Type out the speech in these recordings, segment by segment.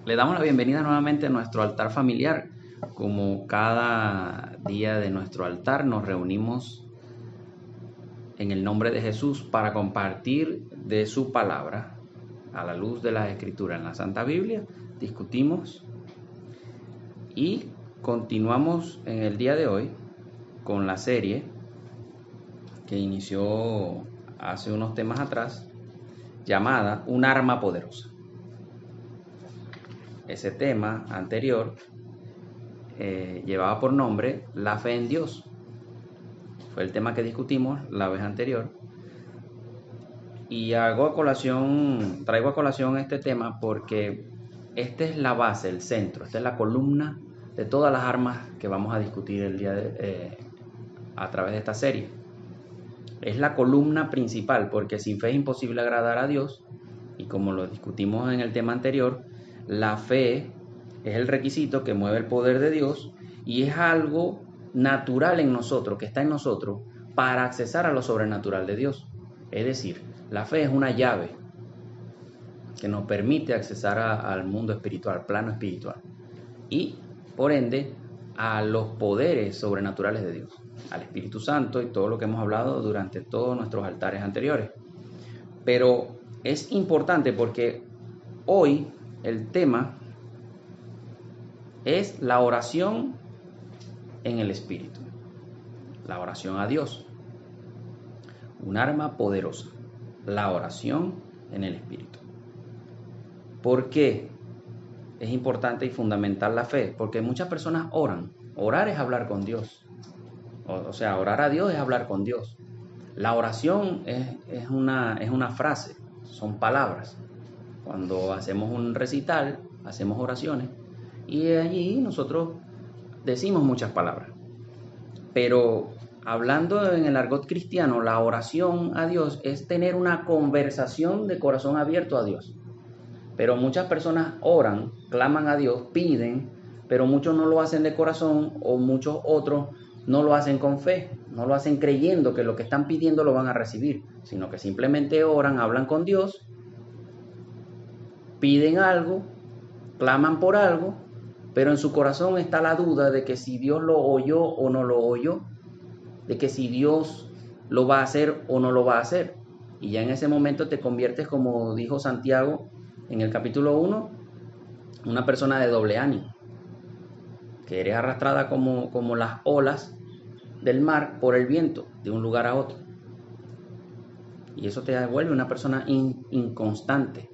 Le damos la bienvenida nuevamente a nuestro altar familiar. Como cada día de nuestro altar nos reunimos en el nombre de Jesús para compartir de su palabra a la luz de las Escrituras en la Santa Biblia. Discutimos y continuamos en el día de hoy con la serie que inició hace unos temas atrás llamada Un arma poderosa. Ese tema anterior llevaba por nombre la fe en Dios. Fue el tema que discutimos la vez anterior. Y traigo a colación este tema porque esta es la base, el centro, esta es la columna de todas las armas que vamos a discutir a través de esta serie. Es la columna principal porque sin fe es imposible agradar a Dios, y como lo discutimos en el tema anterior, la fe es el requisito que mueve el poder de Dios y es algo natural en nosotros, que está en nosotros, para accesar a lo sobrenatural de Dios. Es decir, la fe es una llave que nos permite accesar al mundo espiritual, plano espiritual, y por ende a los poderes sobrenaturales de Dios, al Espíritu Santo y todo lo que hemos hablado durante todos nuestros altares anteriores. Pero es importante porque hoy el tema es la oración en el Espíritu, la oración a Dios, un arma poderosa, la oración en el Espíritu. ¿Por qué es importante y fundamental la fe? Porque muchas personas oran. Orar es hablar con Dios. O sea, orar a Dios es hablar con Dios. La oración es una frase, son palabras. Cuando hacemos un recital, hacemos oraciones y allí nosotros decimos muchas palabras. Pero hablando en el argot cristiano, la oración a Dios es tener una conversación de corazón abierto a Dios. Pero muchas personas oran, claman a Dios, piden, pero muchos no lo hacen de corazón o muchos otros no lo hacen con fe, no lo hacen creyendo que lo que están pidiendo lo van a recibir, sino que simplemente oran, hablan con Dios, piden algo, claman por algo, pero en su corazón está la duda de que si Dios lo oyó o no lo oyó, de que si Dios lo va a hacer o no lo va a hacer. Y ya en ese momento te conviertes, como dijo Santiago en el capítulo 1, una persona de doble ánimo, que eres arrastrada como las olas del mar por el viento de un lugar a otro. Y eso te vuelve una persona inconstante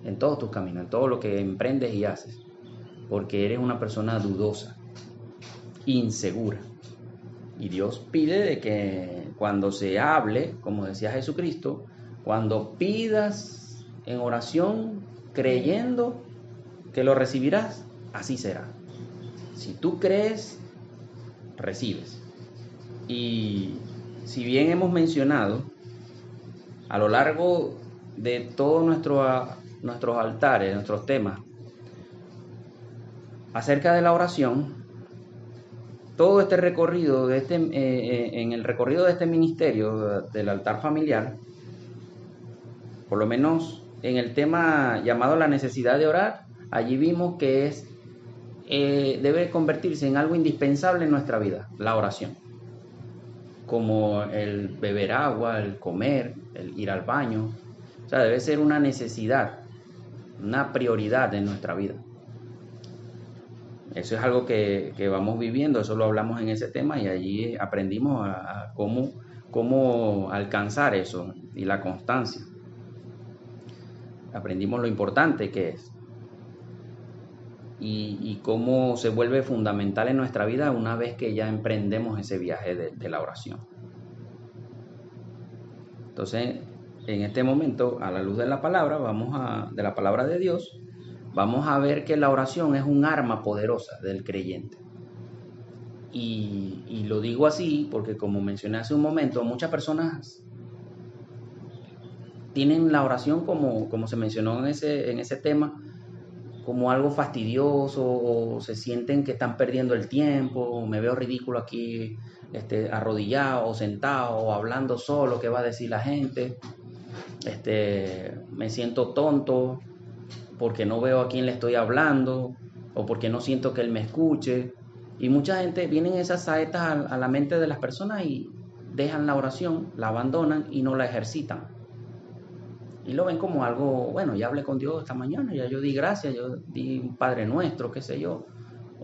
en todos tus caminos, en todo lo que emprendes y haces, porque eres una persona dudosa, insegura. Y Dios pide de que cuando se hable, como decía Jesucristo, cuando pidas en oración, creyendo que lo recibirás, así será. Si tú crees, recibes. Y si bien hemos mencionado a lo largo de todos nuestros altares, nuestros temas, acerca de la oración, todo este recorrido, en el recorrido de este ministerio del altar familiar, por lo menos en el tema llamado la necesidad de orar, allí vimos que debe convertirse en algo indispensable en nuestra vida, la oración. Como el beber agua, el comer, el ir al baño. O sea, debe ser una necesidad, una prioridad en nuestra vida. Eso es algo que vamos viviendo, eso lo hablamos en ese tema y allí aprendimos a cómo alcanzar eso y la constancia. Aprendimos lo importante que es y cómo se vuelve fundamental en nuestra vida una vez que ya emprendemos ese viaje de la oración. Entonces, en este momento, a la luz de la palabra, de la palabra de Dios, vamos a ver que la oración es un arma poderosa del creyente. Y lo digo así porque, como mencioné hace un momento, muchas personas tienen la oración como se mencionó en ese tema, como algo fastidioso, o se sienten que están perdiendo el tiempo, o me veo ridículo aquí arrodillado o sentado o hablando solo, ¿qué va a decir la gente? Me siento tonto. porque no veo a quién le estoy hablando, o porque no siento que él me escuche. Y mucha gente, vienen esas saetas a la mente de las personas y dejan la oración, la abandonan y no la ejercitan. Y lo ven como algo, bueno, ya hablé con Dios esta mañana, ya yo di gracias, yo di un Padre Nuestro, qué sé yo,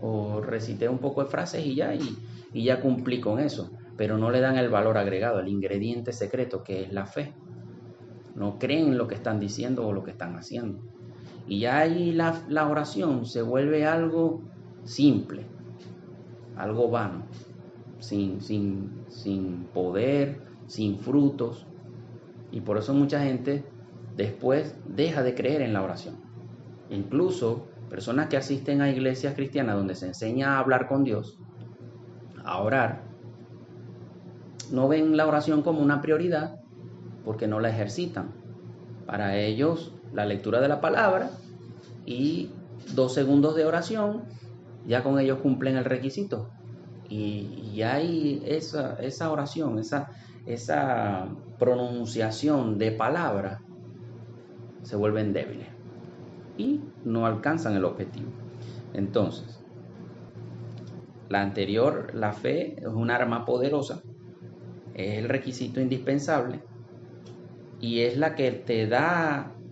o recité un poco de frases y ya cumplí con eso. Pero no le dan el valor agregado, el ingrediente secreto que es la fe. No creen en lo que están diciendo o lo que están haciendo. Y ya ahí la oración se vuelve algo simple, algo vano, sin poder, sin frutos. Y por eso mucha gente después deja de creer en la oración. Incluso personas que asisten a iglesias cristianas donde se enseña a hablar con Dios, a orar, no ven la oración como una prioridad porque no la ejercitan. Para ellos, la lectura de la palabra y 2 segundos de oración, ya con ellos cumplen el requisito. Y hay esa oración, esa pronunciación de palabra, se vuelven débiles y no alcanzan el objetivo. Entonces, la anterior, la fe, es un arma poderosa, es el requisito indispensable y es la que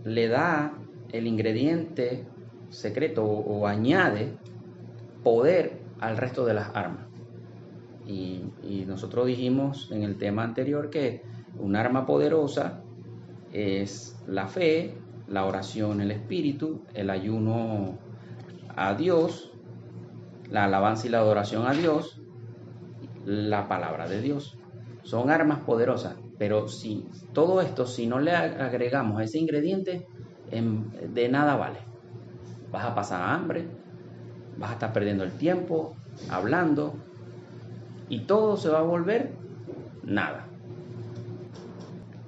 le da el ingrediente secreto o añade poder al resto de las armas. Y nosotros dijimos en el tema anterior que un arma poderosa es la fe, la oración, el espíritu, el ayuno a Dios, la alabanza y la adoración a Dios, la palabra de Dios. Son armas poderosas, pero si todo esto, si no le agregamos ese ingrediente, de nada vale. Vas a pasar hambre, vas a estar perdiendo el tiempo hablando y todo se va a volver nada.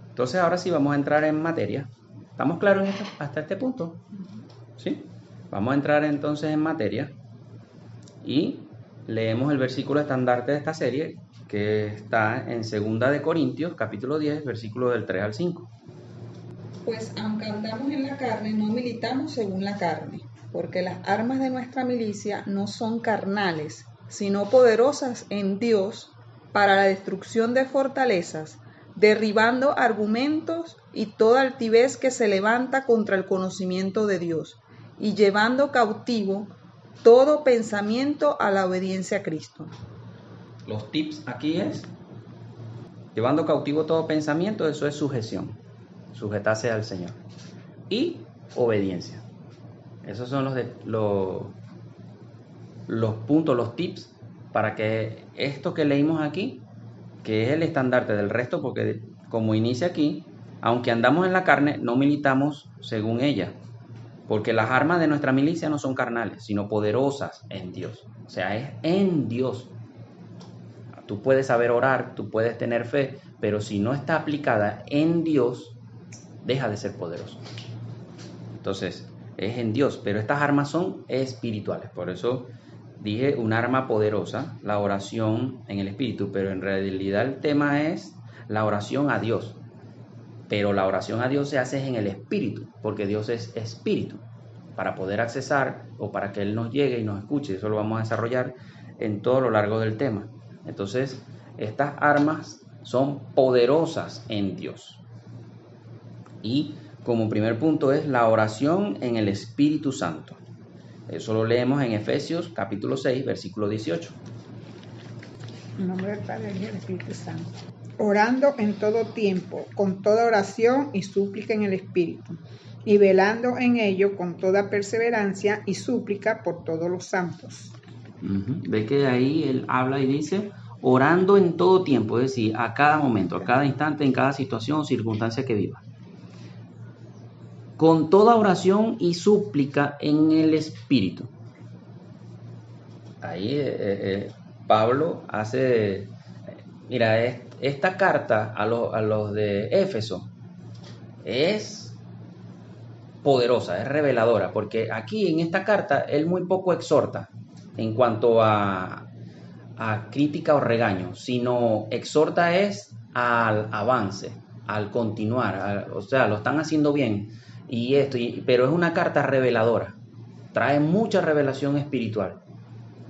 Entonces ahora sí vamos a entrar en materia. ¿Estamos claros hasta este punto? ¿Sí? Vamos a entrar entonces en materia y leemos el versículo estandarte de esta serie que está en 2 de Corintios, capítulo 10, versículos del 3 al 5. Pues aunque andamos en la carne, no militamos según la carne, porque las armas de nuestra milicia no son carnales, sino poderosas en Dios para la destrucción de fortalezas, derribando argumentos y toda altivez que se levanta contra el conocimiento de Dios, y llevando cautivo todo pensamiento a la obediencia a Cristo. Los tips aquí es, llevando cautivo todo pensamiento, eso es sujeción, sujetarse al Señor. Y obediencia. Esos son los puntos, los tips, para que esto que leímos aquí, que es el estandarte del resto, porque como inicia aquí, aunque andamos en la carne, no militamos según ella, porque las armas de nuestra milicia no son carnales, sino poderosas en Dios. O sea, es en Dios. Tú puedes saber orar, tú puedes tener fe, pero si no está aplicada en Dios, deja de ser poderoso. Entonces, es en Dios, pero estas armas son espirituales. Por eso dije un arma poderosa, la oración en el espíritu, pero en realidad el tema es la oración a Dios. Pero la oración a Dios se hace en el espíritu, porque Dios es espíritu. Para poder accesar o para que Él nos llegue y nos escuche, eso lo vamos a desarrollar en todo lo largo del tema. Entonces, estas armas son poderosas en Dios. Y como primer punto es la oración en el Espíritu Santo. Eso lo leemos en Efesios capítulo 6, versículo 18. En nombre del Padre y del Espíritu Santo. Orando en todo tiempo, con toda oración y súplica en el Espíritu, y velando en ello con toda perseverancia y súplica por todos los santos. Ve que ahí él habla y dice, orando en todo tiempo, es decir, a cada momento, a cada instante, en cada situación o circunstancia que viva. Con toda oración y súplica en el Espíritu. Ahí Pablo hace, mira, esta carta a los de Éfeso es poderosa, es reveladora, porque aquí en esta carta él muy poco exhorta en cuanto a crítica o regaño, sino exhorta es al avance, al continuar, o sea, lo están haciendo bien. pero es una carta reveladora, trae mucha revelación espiritual.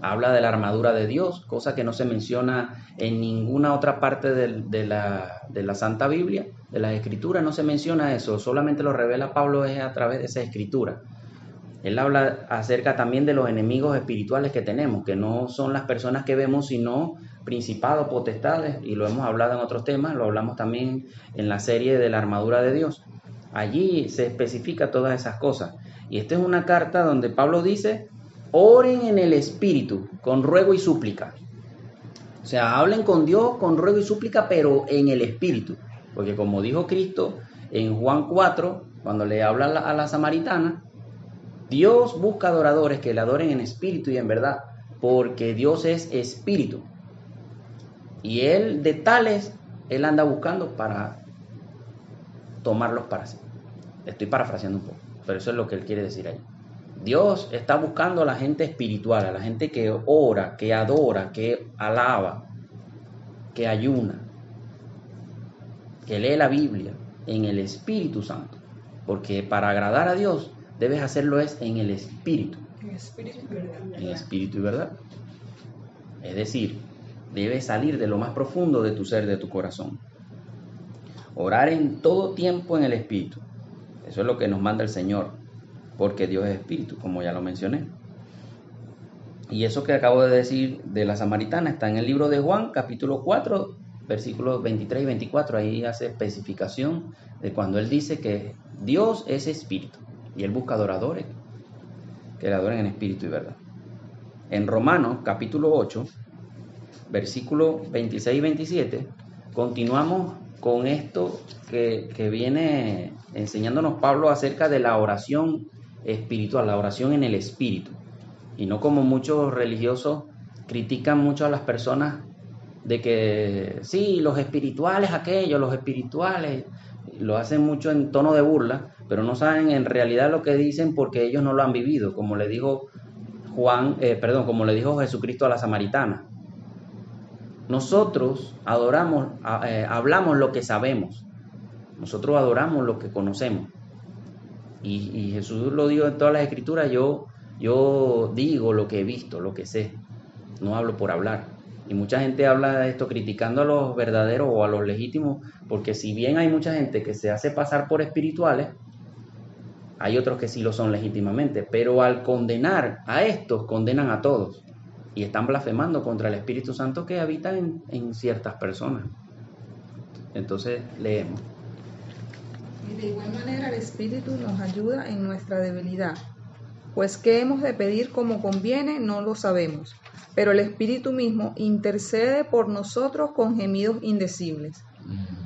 Habla de la armadura de Dios, cosa que no se menciona en ninguna otra parte de la Santa Biblia, de las Escrituras, no se menciona eso, solamente lo revela Pablo es a través de esa Escritura. Él habla acerca también de los enemigos espirituales que tenemos, que no son las personas que vemos, sino principados, potestades, y lo hemos hablado en otros temas, lo hablamos también en la serie de la armadura de Dios. Allí se especifica todas esas cosas. Y esta es una carta donde Pablo dice: oren en el Espíritu, con ruego y súplica. O sea, hablen con Dios con ruego y súplica, pero en el Espíritu. Porque como dijo Cristo en Juan 4, cuando le habla a la samaritana, Dios busca adoradores que le adoren en espíritu y en verdad, porque Dios es espíritu. Y Él de tales, Él anda buscando para tomarlos para sí. Estoy parafraseando un poco, pero eso es lo que Él quiere decir ahí. Dios está buscando a la gente espiritual, a la gente que ora, que adora, que alaba, que ayuna, que lee la Biblia en el Espíritu Santo. Porque para agradar a Dios debes hacerlo en el Espíritu. En espíritu y verdad. En espíritu y verdad. Es decir, debes salir de lo más profundo de tu ser, de tu corazón. Orar en todo tiempo en el Espíritu. Eso es lo que nos manda el Señor, porque Dios es Espíritu, como ya lo mencioné. Y eso que acabo de decir de la samaritana está en el libro de Juan, capítulo 4, versículos 23 y 24. Ahí hace especificación de cuando Él dice que Dios es Espíritu y Él busca adoradores que le adoren en espíritu y verdad. En Romanos, capítulo 8, versículos 26 y 27, continuamos con esto que viene enseñándonos Pablo acerca de la oración espiritual, la oración en el Espíritu. Y no como muchos religiosos critican mucho a las personas de que sí, los espirituales aquellos, los espirituales, lo hacen mucho en tono de burla, pero no saben en realidad lo que dicen porque ellos no lo han vivido, como le dijo como le dijo Jesucristo a la samaritana. Nosotros hablamos lo que sabemos, nosotros adoramos lo que conocemos. Y Jesús lo dijo en todas las escrituras: yo digo lo que he visto, lo que sé, no hablo por hablar. Y mucha gente habla de esto criticando a los verdaderos o a los legítimos, porque si bien hay mucha gente que se hace pasar por espirituales, hay otros que sí lo son legítimamente, pero al condenar a estos, condenan a todos y están blasfemando contra el Espíritu Santo que habita en ciertas personas. Entonces leemos. Y de igual manera el Espíritu nos ayuda en nuestra debilidad, pues qué hemos de pedir como conviene no lo sabemos, pero el Espíritu mismo intercede por nosotros con gemidos indecibles.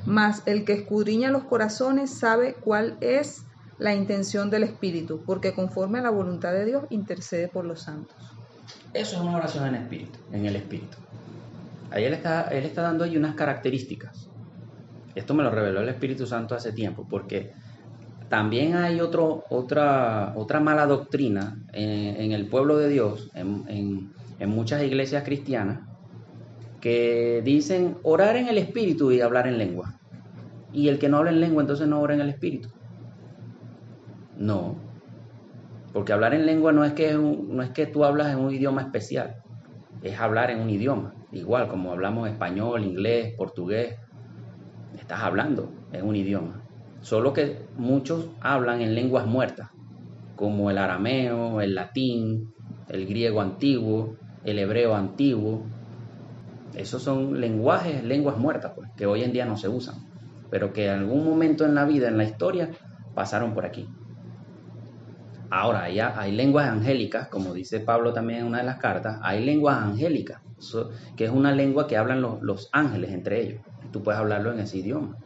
Mas el que escudriña los corazones sabe cuál es la intención del Espíritu, porque conforme a la voluntad de Dios intercede por los santos. Eso es una oración en el Espíritu. Ahí él está dando ahí unas características. Esto me lo reveló el Espíritu Santo hace tiempo, porque también hay otra mala doctrina en el pueblo de Dios, en muchas iglesias cristianas, que dicen orar en el Espíritu y hablar en lengua. Y el que no habla en lengua entonces no ora en el Espíritu. No, porque hablar en lengua no es que tú hablas en un idioma especial, es hablar en un idioma, igual como hablamos español, inglés, portugués, estás hablando en un idioma. Solo que muchos hablan en lenguas muertas, como el arameo, el latín, el griego antiguo, el hebreo antiguo. Esos son lenguas muertas, pues, que hoy en día no se usan, pero que en algún momento en la vida, en la historia, pasaron por aquí. Ahora, ya hay lenguas angélicas, como dice Pablo también en una de las cartas, hay lenguas angélicas, que es una lengua que hablan los ángeles entre ellos. Tú puedes hablarlo en ese idioma.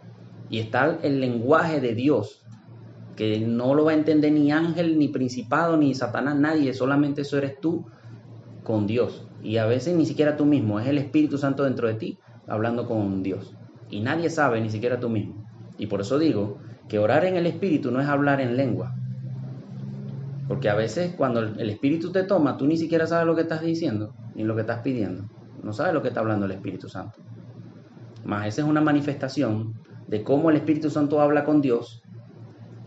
Y está el lenguaje de Dios, que no lo va a entender ni ángel, ni principado, ni Satanás, nadie, solamente eso eres tú con Dios. Y a veces ni siquiera tú mismo, es el Espíritu Santo dentro de ti hablando con Dios. Y nadie sabe, ni siquiera tú mismo. Y por eso digo que orar en el Espíritu no es hablar en lengua. Porque a veces cuando el Espíritu te toma, tú ni siquiera sabes lo que estás diciendo, ni lo que estás pidiendo. No sabes lo que está hablando el Espíritu Santo. Mas esa es una manifestación de cómo el Espíritu Santo habla con Dios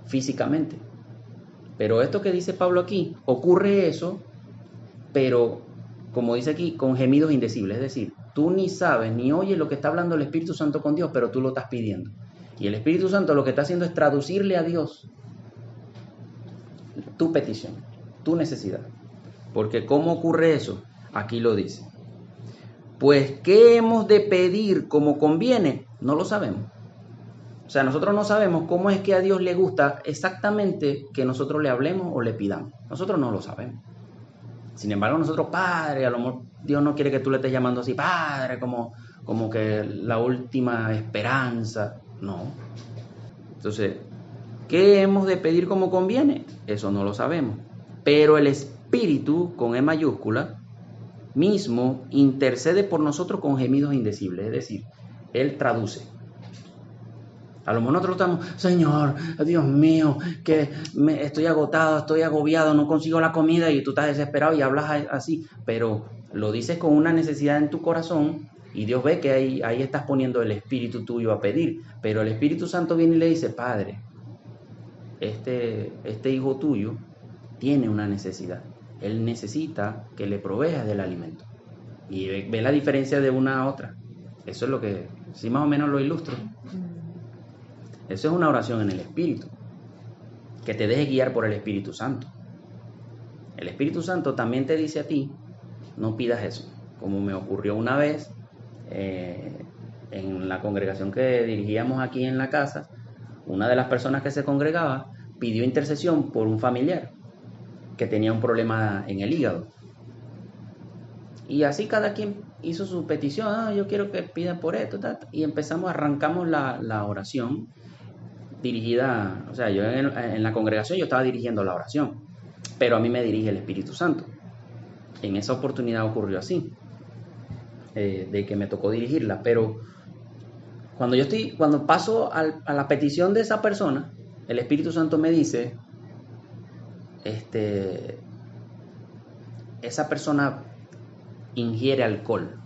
físicamente. Pero esto que dice Pablo aquí, ocurre eso, pero como dice aquí, con gemidos indecibles. Es decir, tú ni sabes ni oyes lo que está hablando el Espíritu Santo con Dios, pero tú lo estás pidiendo. Y el Espíritu Santo lo que está haciendo es traducirle a Dios tu petición, tu necesidad. Porque ¿cómo ocurre eso? Aquí lo dice. Pues, ¿qué hemos de pedir como conviene? No lo sabemos. O sea, nosotros no sabemos cómo es que a Dios le gusta exactamente que nosotros le hablemos o le pidamos. Nosotros no lo sabemos. Sin embargo, nosotros, Padre, a lo mejor Dios no quiere que tú le estés llamando así, Padre, como que la última esperanza. No. Entonces, ¿qué hemos de pedir como conviene? Eso no lo sabemos. Pero el Espíritu, con E mayúscula, mismo intercede por nosotros con gemidos indecibles. Es decir, Él traduce. A lo mejor nosotros estamos, Señor, Dios mío, que estoy agotado, estoy agobiado, no consigo la comida, y tú estás desesperado y hablas así, pero lo dices con una necesidad en tu corazón y Dios ve que ahí estás poniendo el espíritu tuyo a pedir, pero el Espíritu Santo viene y le dice, Padre, este hijo tuyo tiene una necesidad, él necesita que le proveas del alimento. Y ve la diferencia de una a otra. Eso es lo que, si más o menos lo ilustro. Eso es una oración en el Espíritu, que te deje guiar por el Espíritu Santo. El Espíritu Santo también te dice a ti, no pidas eso. Como me ocurrió una vez en la congregación que dirigíamos aquí en la casa, una de las personas que se congregaba pidió intercesión por un familiar que tenía un problema en el hígado. Y así cada quien hizo su petición, yo quiero que pidan por esto, y arrancamos la oración dirigida, o sea, yo en la congregación yo estaba dirigiendo la oración, pero a mí me dirige el Espíritu Santo. En esa oportunidad ocurrió así, de que me tocó dirigirla, pero cuando paso a la petición de esa persona, el Espíritu Santo me dice, esa persona ingiere alcohol.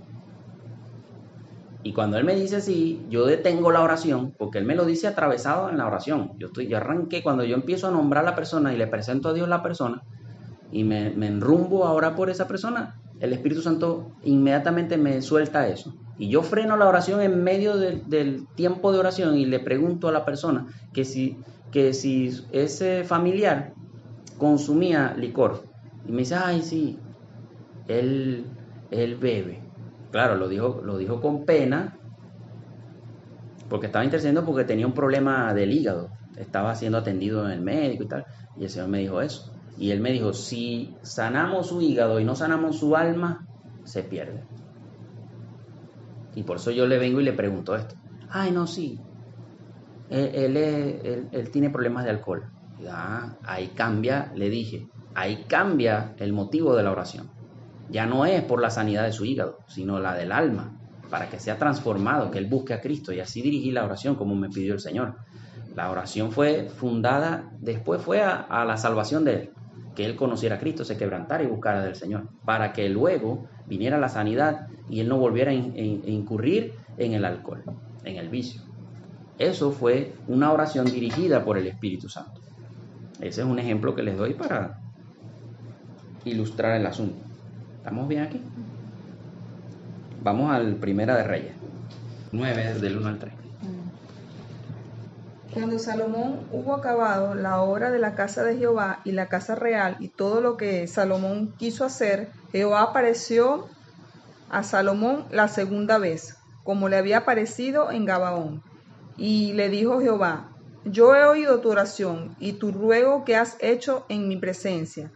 Y cuando él me dice así, yo detengo la oración, porque él me lo dice atravesado en la oración. Yo arranqué, cuando yo empiezo a nombrar a la persona y le presento a Dios la persona, y me enrumbo a orar por esa persona, el Espíritu Santo inmediatamente me suelta eso. Y yo freno la oración en medio del tiempo de oración y le pregunto a la persona que si ese familiar consumía licor. Y me dice, ay, sí, él bebe. Claro, lo dijo con pena, porque estaba intercediendo porque tenía un problema del hígado. Estaba siendo atendido en el médico y tal. Y el Señor me dijo eso. Y Él me dijo, si sanamos su hígado y no sanamos su alma, se pierde. Y por eso yo le vengo y le pregunto esto. Ay, no, sí. Él tiene problemas de alcohol. Y, ahí cambia, le dije, ahí cambia el motivo de la oración. Ya no es por la sanidad de su hígado, sino la del alma, para que sea transformado, que él busque a Cristo. Y así dirigí la oración como me pidió el Señor. La oración fue fundada, después fue a la salvación de él, que él conociera a Cristo, se quebrantara y buscara del Señor, para que luego viniera la sanidad y él no volviera a incurrir en el alcohol, en el vicio. Eso fue una oración dirigida por el Espíritu Santo. Ese es un ejemplo que les doy para ilustrar el asunto. ¿Estamos bien aquí? Vamos al Primera de Reyes 9, del 1 al 3. Cuando Salomón hubo acabado la obra de la casa de Jehová y la casa real y todo lo que Salomón quiso hacer, Jehová apareció a Salomón la segunda vez, como le había aparecido en Gabaón. Y le dijo Jehová, yo he oído tu oración y tu ruego que has hecho en mi presencia.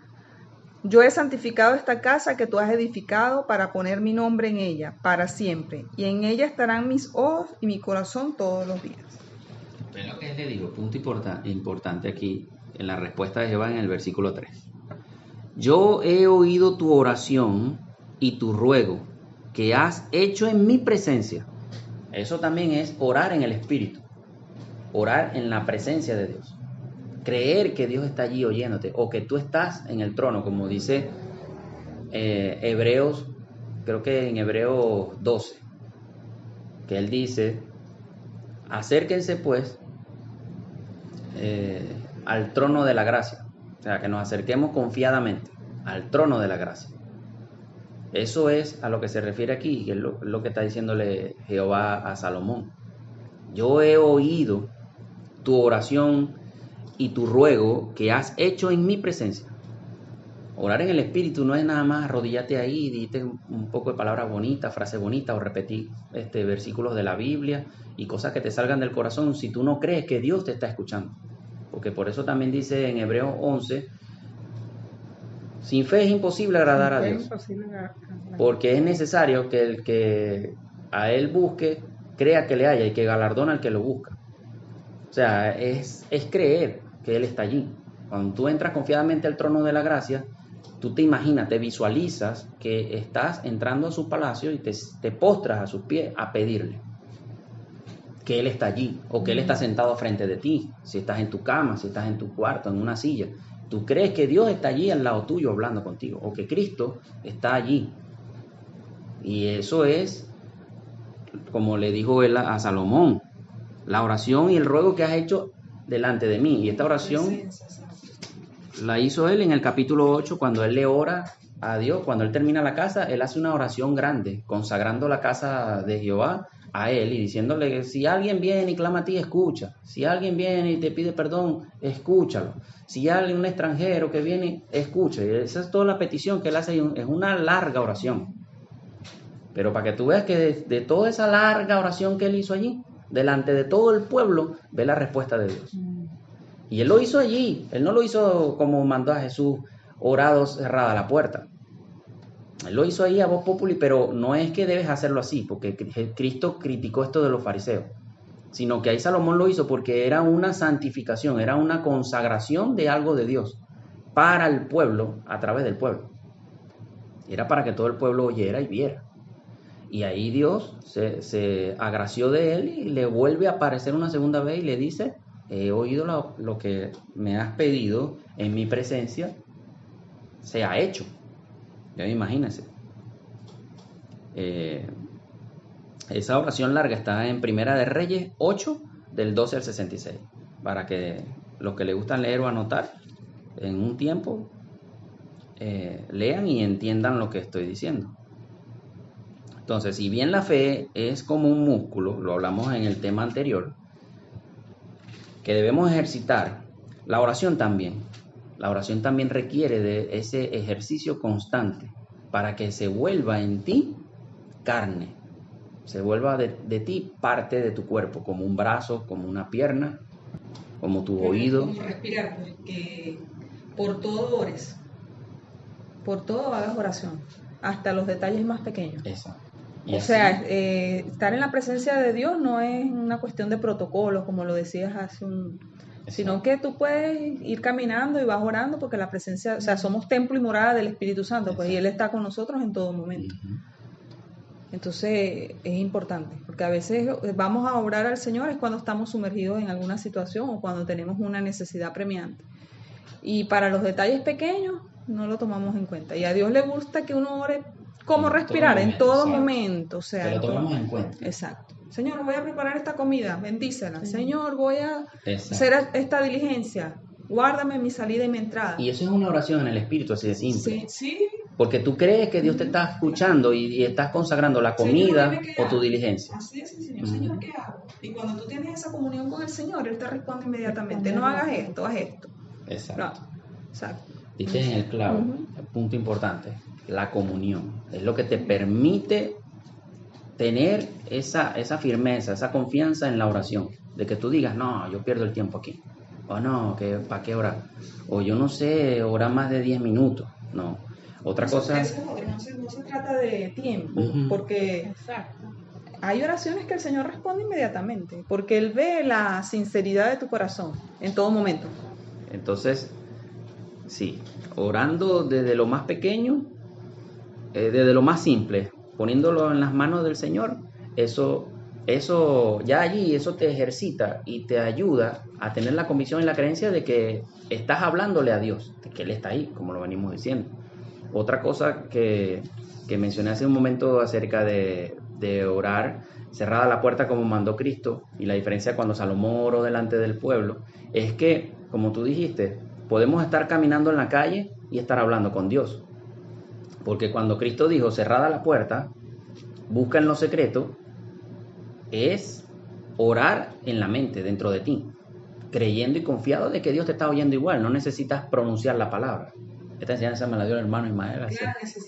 Yo he santificado esta casa que tú has edificado para poner mi nombre en ella para siempre, y en ella estarán mis ojos y mi corazón todos los días. Es lo que le digo, punto importante aquí en la respuesta de Jehová en el versículo 3. Yo he oído tu oración y tu ruego que has hecho en mi presencia. Eso también es orar en el Espíritu, orar en la presencia de Dios. Creer que Dios está allí oyéndote o que tú estás en el trono, como dice Hebreos, creo que en Hebreos 12, que él dice, acérquense pues al trono de la gracia. sea, que nos acerquemos confiadamente al trono de la gracia. Eso es a lo que se refiere aquí, que es lo que está diciéndole Jehová a Salomón. Yo he oído tu oración y tu ruego que has hecho en mi presencia. Orar en el Espíritu no es nada más arrodillarte ahí, dite un poco de palabras bonitas, frases bonitas, o repetir versículos de la Biblia y cosas que te salgan del corazón si tú no crees que Dios te está escuchando. Porque por eso también dice en Hebreos 11, sin fe es imposible agradar a Dios. Porque es necesario que el que a Él busque, crea que le haya y que galardona al que lo busca. O sea, es creer que Él está allí. Cuando tú entras confiadamente al trono de la gracia, tú te imaginas, te visualizas que estás entrando a su palacio y te postras a sus pies a pedirle que Él está allí o que Él está sentado frente de ti, si estás en tu cama, si estás en tu cuarto, en una silla. Tú crees que Dios está allí al lado tuyo hablando contigo o que Cristo está allí. Y eso es, como le dijo él a Salomón, la oración y el ruego que has hecho delante de mí. Y esta oración la hizo él en el capítulo 8, cuando él le ora a Dios. Cuando él termina la casa, él hace una oración grande, consagrando la casa de Jehová a él y diciéndole que si alguien viene y clama a ti, escucha. Si alguien viene y te pide perdón, escúchalo. Si hay un extranjero que viene, escucha. Y esa es toda la petición que él hace, es una larga oración. Pero para que tú veas que de toda esa larga oración que él hizo allí, delante de todo el pueblo, ve la respuesta de Dios. Y él lo hizo allí, él no lo hizo como mandó a Jesús, orado, cerrada la puerta. Él lo hizo ahí a voz populi, pero no es que debes hacerlo así, porque Cristo criticó esto de los fariseos, sino que ahí Salomón lo hizo porque era una santificación, era una consagración de algo de Dios para el pueblo, a través del pueblo. Era para que todo el pueblo oyera y viera. Y ahí Dios se agració de él y le vuelve a aparecer una segunda vez y le dice: he oído lo que me has pedido en mi presencia, se ha hecho. Ya imagínense. Esa oración larga está en Primera de Reyes 8, del 12 al 66. Para que los que les gustan leer o anotar, en un tiempo, lean y entiendan lo que estoy diciendo. Entonces, si bien la fe es como un músculo, lo hablamos en el tema anterior, que debemos ejercitar, la oración también. La oración también requiere de ese ejercicio constante para que se vuelva en ti carne, se vuelva de ti parte de tu cuerpo, como un brazo, como una pierna, como tu oído. Como respirar, pues, que por todo ores, por todo hagas oración, hasta los detalles más pequeños. Exacto. O sea, estar en la presencia de Dios no es una cuestión de protocolo, como lo decías hace un... Sino que tú puedes ir caminando y vas orando porque la presencia, o sea, somos templo y morada del Espíritu Santo, pues, y Él está con nosotros en todo momento. Entonces es importante, porque a veces vamos a orar al Señor es cuando estamos sumergidos en alguna situación o cuando tenemos una necesidad premiante. Y para los detalles pequeños no lo tomamos en cuenta. Y a Dios le gusta que uno ore como respirar en todo momento. O sea, que lo tomamos en cuenta. Exacto. Señor, voy a preparar esta comida, bendícela. Señor, voy a hacer esta diligencia. Guárdame mi salida y mi entrada. Y eso es una oración en el Espíritu, así de simple. Sí. Porque tú crees que Dios te está escuchando y estás consagrando la comida o tu diligencia. Así es, Señor. Señor, ¿qué hago? Y cuando tú tienes esa comunión con el Señor, Él te responde inmediatamente. No hagas esto, haz esto. Exacto. No. Exacto. Diste en el clavo, el punto importante, la comunión. Es lo que te permite tener esa firmeza, esa confianza en la oración. De que tú digas, no, yo pierdo el tiempo aquí. O no, ¿para qué orar? O yo no sé orar más de 10 minutos. No. Otra cosa... No se trata de tiempo, porque hay oraciones que el Señor responde inmediatamente, porque Él ve la sinceridad de tu corazón en todo momento. Entonces, sí, orando desde lo más pequeño, desde lo más simple, poniéndolo en las manos del Señor, eso ya allí, eso te ejercita y te ayuda a tener la convicción y la creencia de que estás hablándole a Dios, de que Él está ahí, como lo venimos diciendo. Otra cosa que mencioné hace un momento acerca de orar cerrada la puerta como mandó Cristo, y la diferencia cuando Salomón oró delante del pueblo, es que, como tú dijiste, podemos estar caminando en la calle y estar hablando con Dios. Porque cuando Cristo dijo, cerrada la puerta, busca en lo secreto, es orar en la mente, dentro de ti, creyendo y confiado de que Dios te está oyendo igual, no necesitas pronunciar la palabra. Esta enseñanza me la dio el hermano Ismael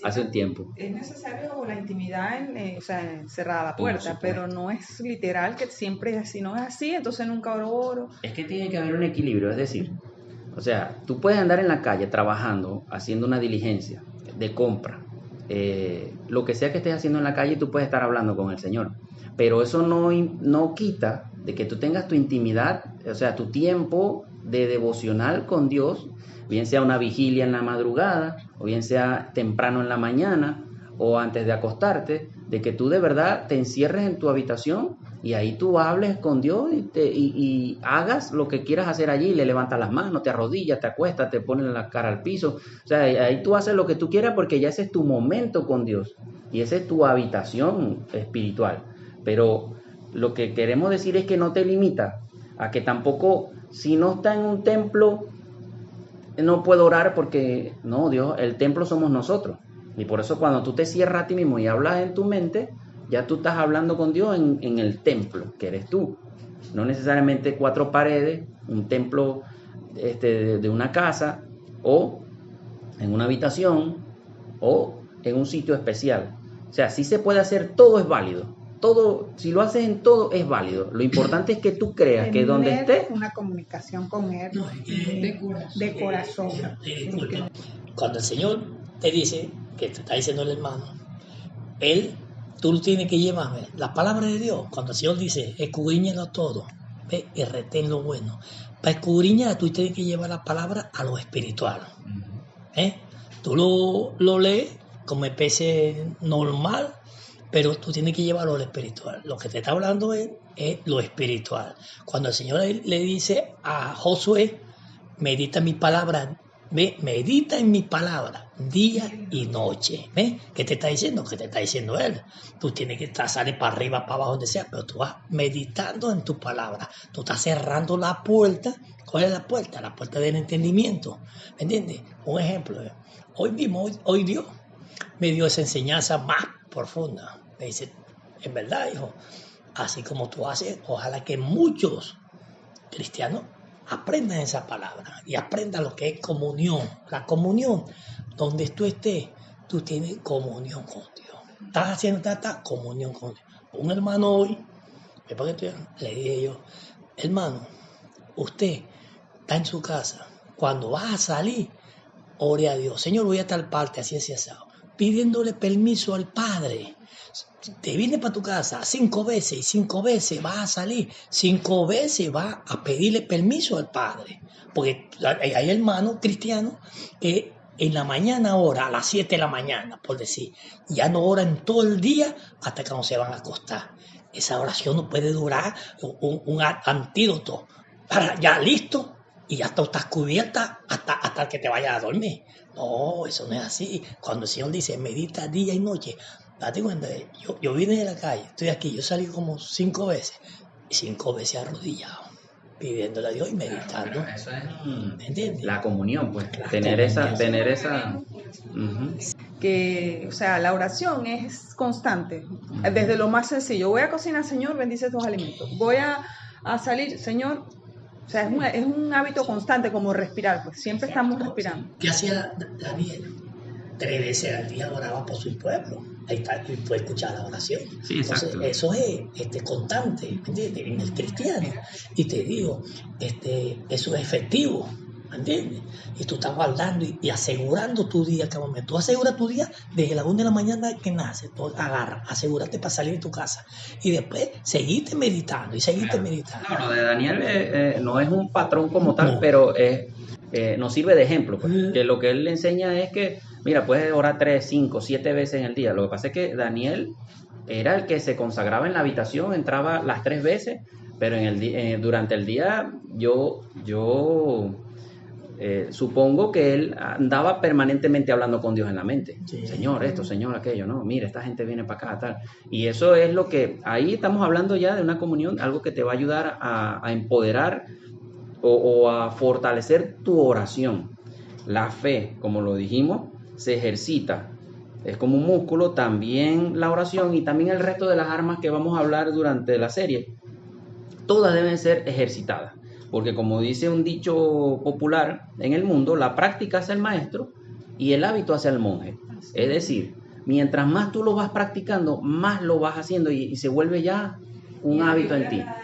hace un tiempo. Es necesario la intimidad, cerrada la puerta, pero no es literal que siempre, si no es así, entonces nunca oro. Es que tiene que haber un equilibrio, es decir, o sea, tú puedes andar en la calle trabajando, haciendo una diligencia de compra, lo que sea que estés haciendo en la calle, tú puedes estar hablando con el Señor, pero eso no quita de que tú tengas tu intimidad, o sea, tu tiempo de devocional con Dios, bien sea una vigilia en la madrugada, o bien sea temprano en la mañana, o antes de acostarte, de que tú de verdad te encierres en tu habitación y ahí tú hables con Dios y hagas lo que quieras hacer allí, le levantas las manos, te arrodillas, te acuestas, te pones la cara al piso, o sea, ahí tú haces lo que tú quieras porque ya ese es tu momento con Dios y esa es tu habitación espiritual. Pero lo que queremos decir es que no te limita a que tampoco, si no está en un templo, no puedo orar porque, no, Dios, el templo somos nosotros. Y por eso cuando tú te cierras a ti mismo y hablas en tu mente, ya tú estás hablando con Dios en el templo, que eres tú. No necesariamente 4 paredes, un templo de una casa, o en una habitación, o en un sitio especial. O sea, sí se puede hacer, todo es válido. Todo, si lo haces en todo, es válido. Lo importante es que tú creas que donde estés... una comunicación con Él de corazón. Cuando el Señor te dice, que te está diciendo el hermano, tú tienes que llevarme la palabra de Dios. Cuando el Señor dice, escudriñalo todo, ve y retén lo bueno. Para escudriñar, tú tienes que llevar la palabra a lo espiritual. Tú lo lees como especie normal, pero tú tienes que llevarlo a lo espiritual. Lo que te está hablando es lo espiritual. Cuando el Señor le dice a Josué, medita mi palabra, medita en mi palabra día y noche. ¿Qué te está diciendo? ¿Qué te está diciendo él? Tú tienes que salir para arriba, para abajo, donde sea, pero tú vas meditando en tu palabra. Tú estás cerrando la puerta. ¿Cuál es la puerta? La puerta del entendimiento. ¿Me entiendes? Un ejemplo. Hoy Dios me dio esa enseñanza más profunda. Me dice, en verdad, hijo, así como tú haces, ojalá que muchos cristianos aprendan esa palabra y aprendan lo que es comunión. La comunión, donde tú estés, tú tienes comunión con Dios. Estás haciendo esta comunión con Dios. Un hermano hoy, le dije yo, hermano, usted está en su casa, cuando vas a salir, ore a Dios. Señor, voy a tal parte, así asado, pidiéndole permiso al Padre. Te vienes para tu casa 5 veces y 5 veces vas a salir, 5 veces vas a pedirle permiso al Padre. Porque hay hermanos cristianos que en la mañana ora a las 7 de la mañana, por decir, ya no oran todo el día hasta que no se van a acostar. Esa oración no puede durar un antídoto para ya listo y ya tú estás cubierta hasta que te vayas a dormir. No, eso no es así. Cuando el Señor dice medita día y noche, date cuenta, yo vine de la calle, estoy aquí, yo salí como 5 veces, y 5 veces arrodillado, pidiéndole a Dios y meditando. Claro, eso es ¿Me entiendes? la comunión, pues, tener esa... Que, o sea, la oración es constante, desde lo más sencillo. Voy a cocinar, Señor, bendice estos alimentos. Voy a salir, Señor. O sea, es un hábito constante, como respirar, pues siempre estamos respirando. ¿Qué hacía Daniel? 3 veces al día oraba por su pueblo. Ahí está, y puede escuchar la oración. Sí, exacto. Entonces, eso es constante, ¿entiendes? En el cristiano. Y te digo, eso es efectivo, ¿entiendes? Y tú estás guardando y asegurando tu día cada momento. Tú aseguras tu día desde la 1 de la mañana que nace. Tú agarras, asegúrate para salir de tu casa. Y después seguiste meditando y seguiste meditando. No, lo de Daniel no es un patrón como tal, no. Pero nos sirve de ejemplo. Pues, que lo que él le enseña es que, mira, puedes orar 3, 5, 7 veces en el día. Lo que pasa es que Daniel era el que se consagraba en la habitación, entraba las 3 veces, pero durante el día yo supongo que él andaba permanentemente hablando con Dios en la mente. Sí. Señor esto, Señor aquello, no, mira, esta gente viene para acá, tal. Y eso es lo que, ahí estamos hablando ya de una comunión, algo que te va a ayudar a empoderar o a fortalecer tu oración. La fe, como lo dijimos, se ejercita. Es como un músculo, también la oración y también el resto de las armas que vamos a hablar durante la serie. Todas deben ser ejercitadas, porque como dice un dicho popular en el mundo, la práctica hace el maestro y el hábito hace al monje. Es decir, mientras más tú lo vas practicando, más lo vas haciendo y se vuelve ya un hábito en ti. A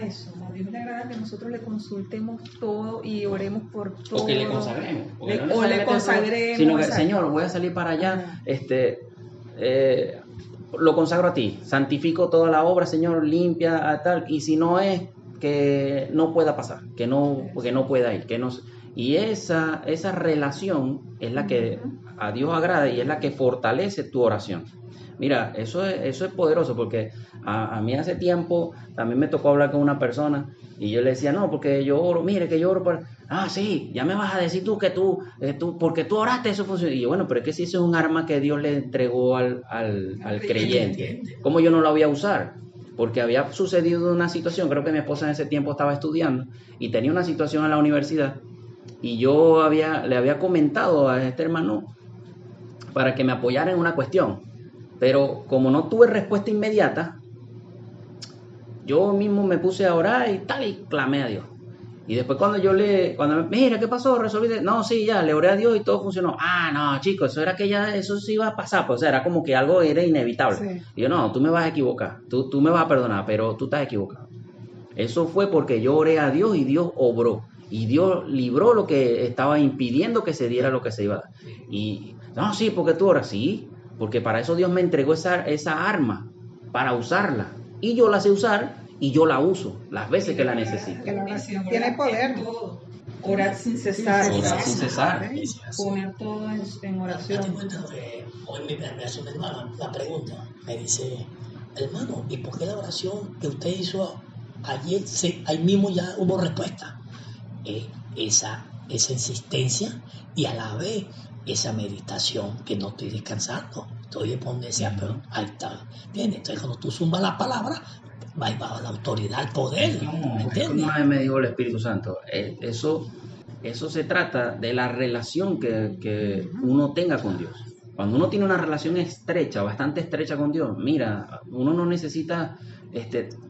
Dios le agrada que nosotros le consultemos todo y oremos por todo. O que le consagremos. O le consagremos. Sino que, Señor, voy a salir para allá, lo consagro a ti, santifico toda la obra, Señor, limpia, tal, y si no es, que no pueda pasar, que no pueda ir, y esa relación es la que a Dios agrada y es la que fortalece tu oración. Mira, eso es poderoso, porque a mí hace tiempo también me tocó hablar con una persona y yo le decía, no, porque yo oro, mire que yo oro por... Ah, sí, ya me vas a decir tú que tú porque tú oraste, eso funcionó. Y yo, bueno, pero es que si eso es un arma que Dios le entregó al creyente, ¿cómo yo no la voy a usar? Porque había sucedido una situación, creo que mi esposa en ese tiempo estaba estudiando y tenía una situación en la universidad y yo le había comentado a este hermano para que me apoyara en una cuestión, pero como no tuve respuesta inmediata, yo mismo me puse a orar y tal, y clamé a Dios. Y después mira, ¿qué pasó? ¿Resolviste? No, sí, ya, le oré a Dios y todo funcionó. Ah, no, chicos, eso era que ya, eso sí iba a pasar, pues, o sea, era como que algo era inevitable. Sí. Y yo, no, tú me vas a equivocar, tú me vas a perdonar, pero tú estás equivocado. Eso fue porque yo oré a Dios y Dios obró. Y Dios libró lo que estaba impidiendo que se diera lo que se iba a dar. Y, no, sí, porque tú oras, sí, porque para eso Dios me entregó esa arma, para usarla. Y yo la sé usar. Y yo la uso las veces que la necesito. Que la oración tiene poder. Orar sin cesar. Orar sin cesar. Poner todo en oración. Hoy me hace un hermano la pregunta. Me dice, hermano, ¿y por qué la oración que usted hizo ayer, ahí mismo ya hubo respuesta? Esa insistencia y a la vez esa meditación que no estoy descansando. Estoy poniendo pero ahí está. ¿Entiendes? Entonces cuando tú sumas la palabra, va la autoridad, el poder. ¿Entiendes? Como una vez me dijo el Espíritu Santo, eso se trata de la relación que uno tenga con Dios. Cuando uno tiene una relación estrecha, bastante estrecha con Dios, mira, uno no necesita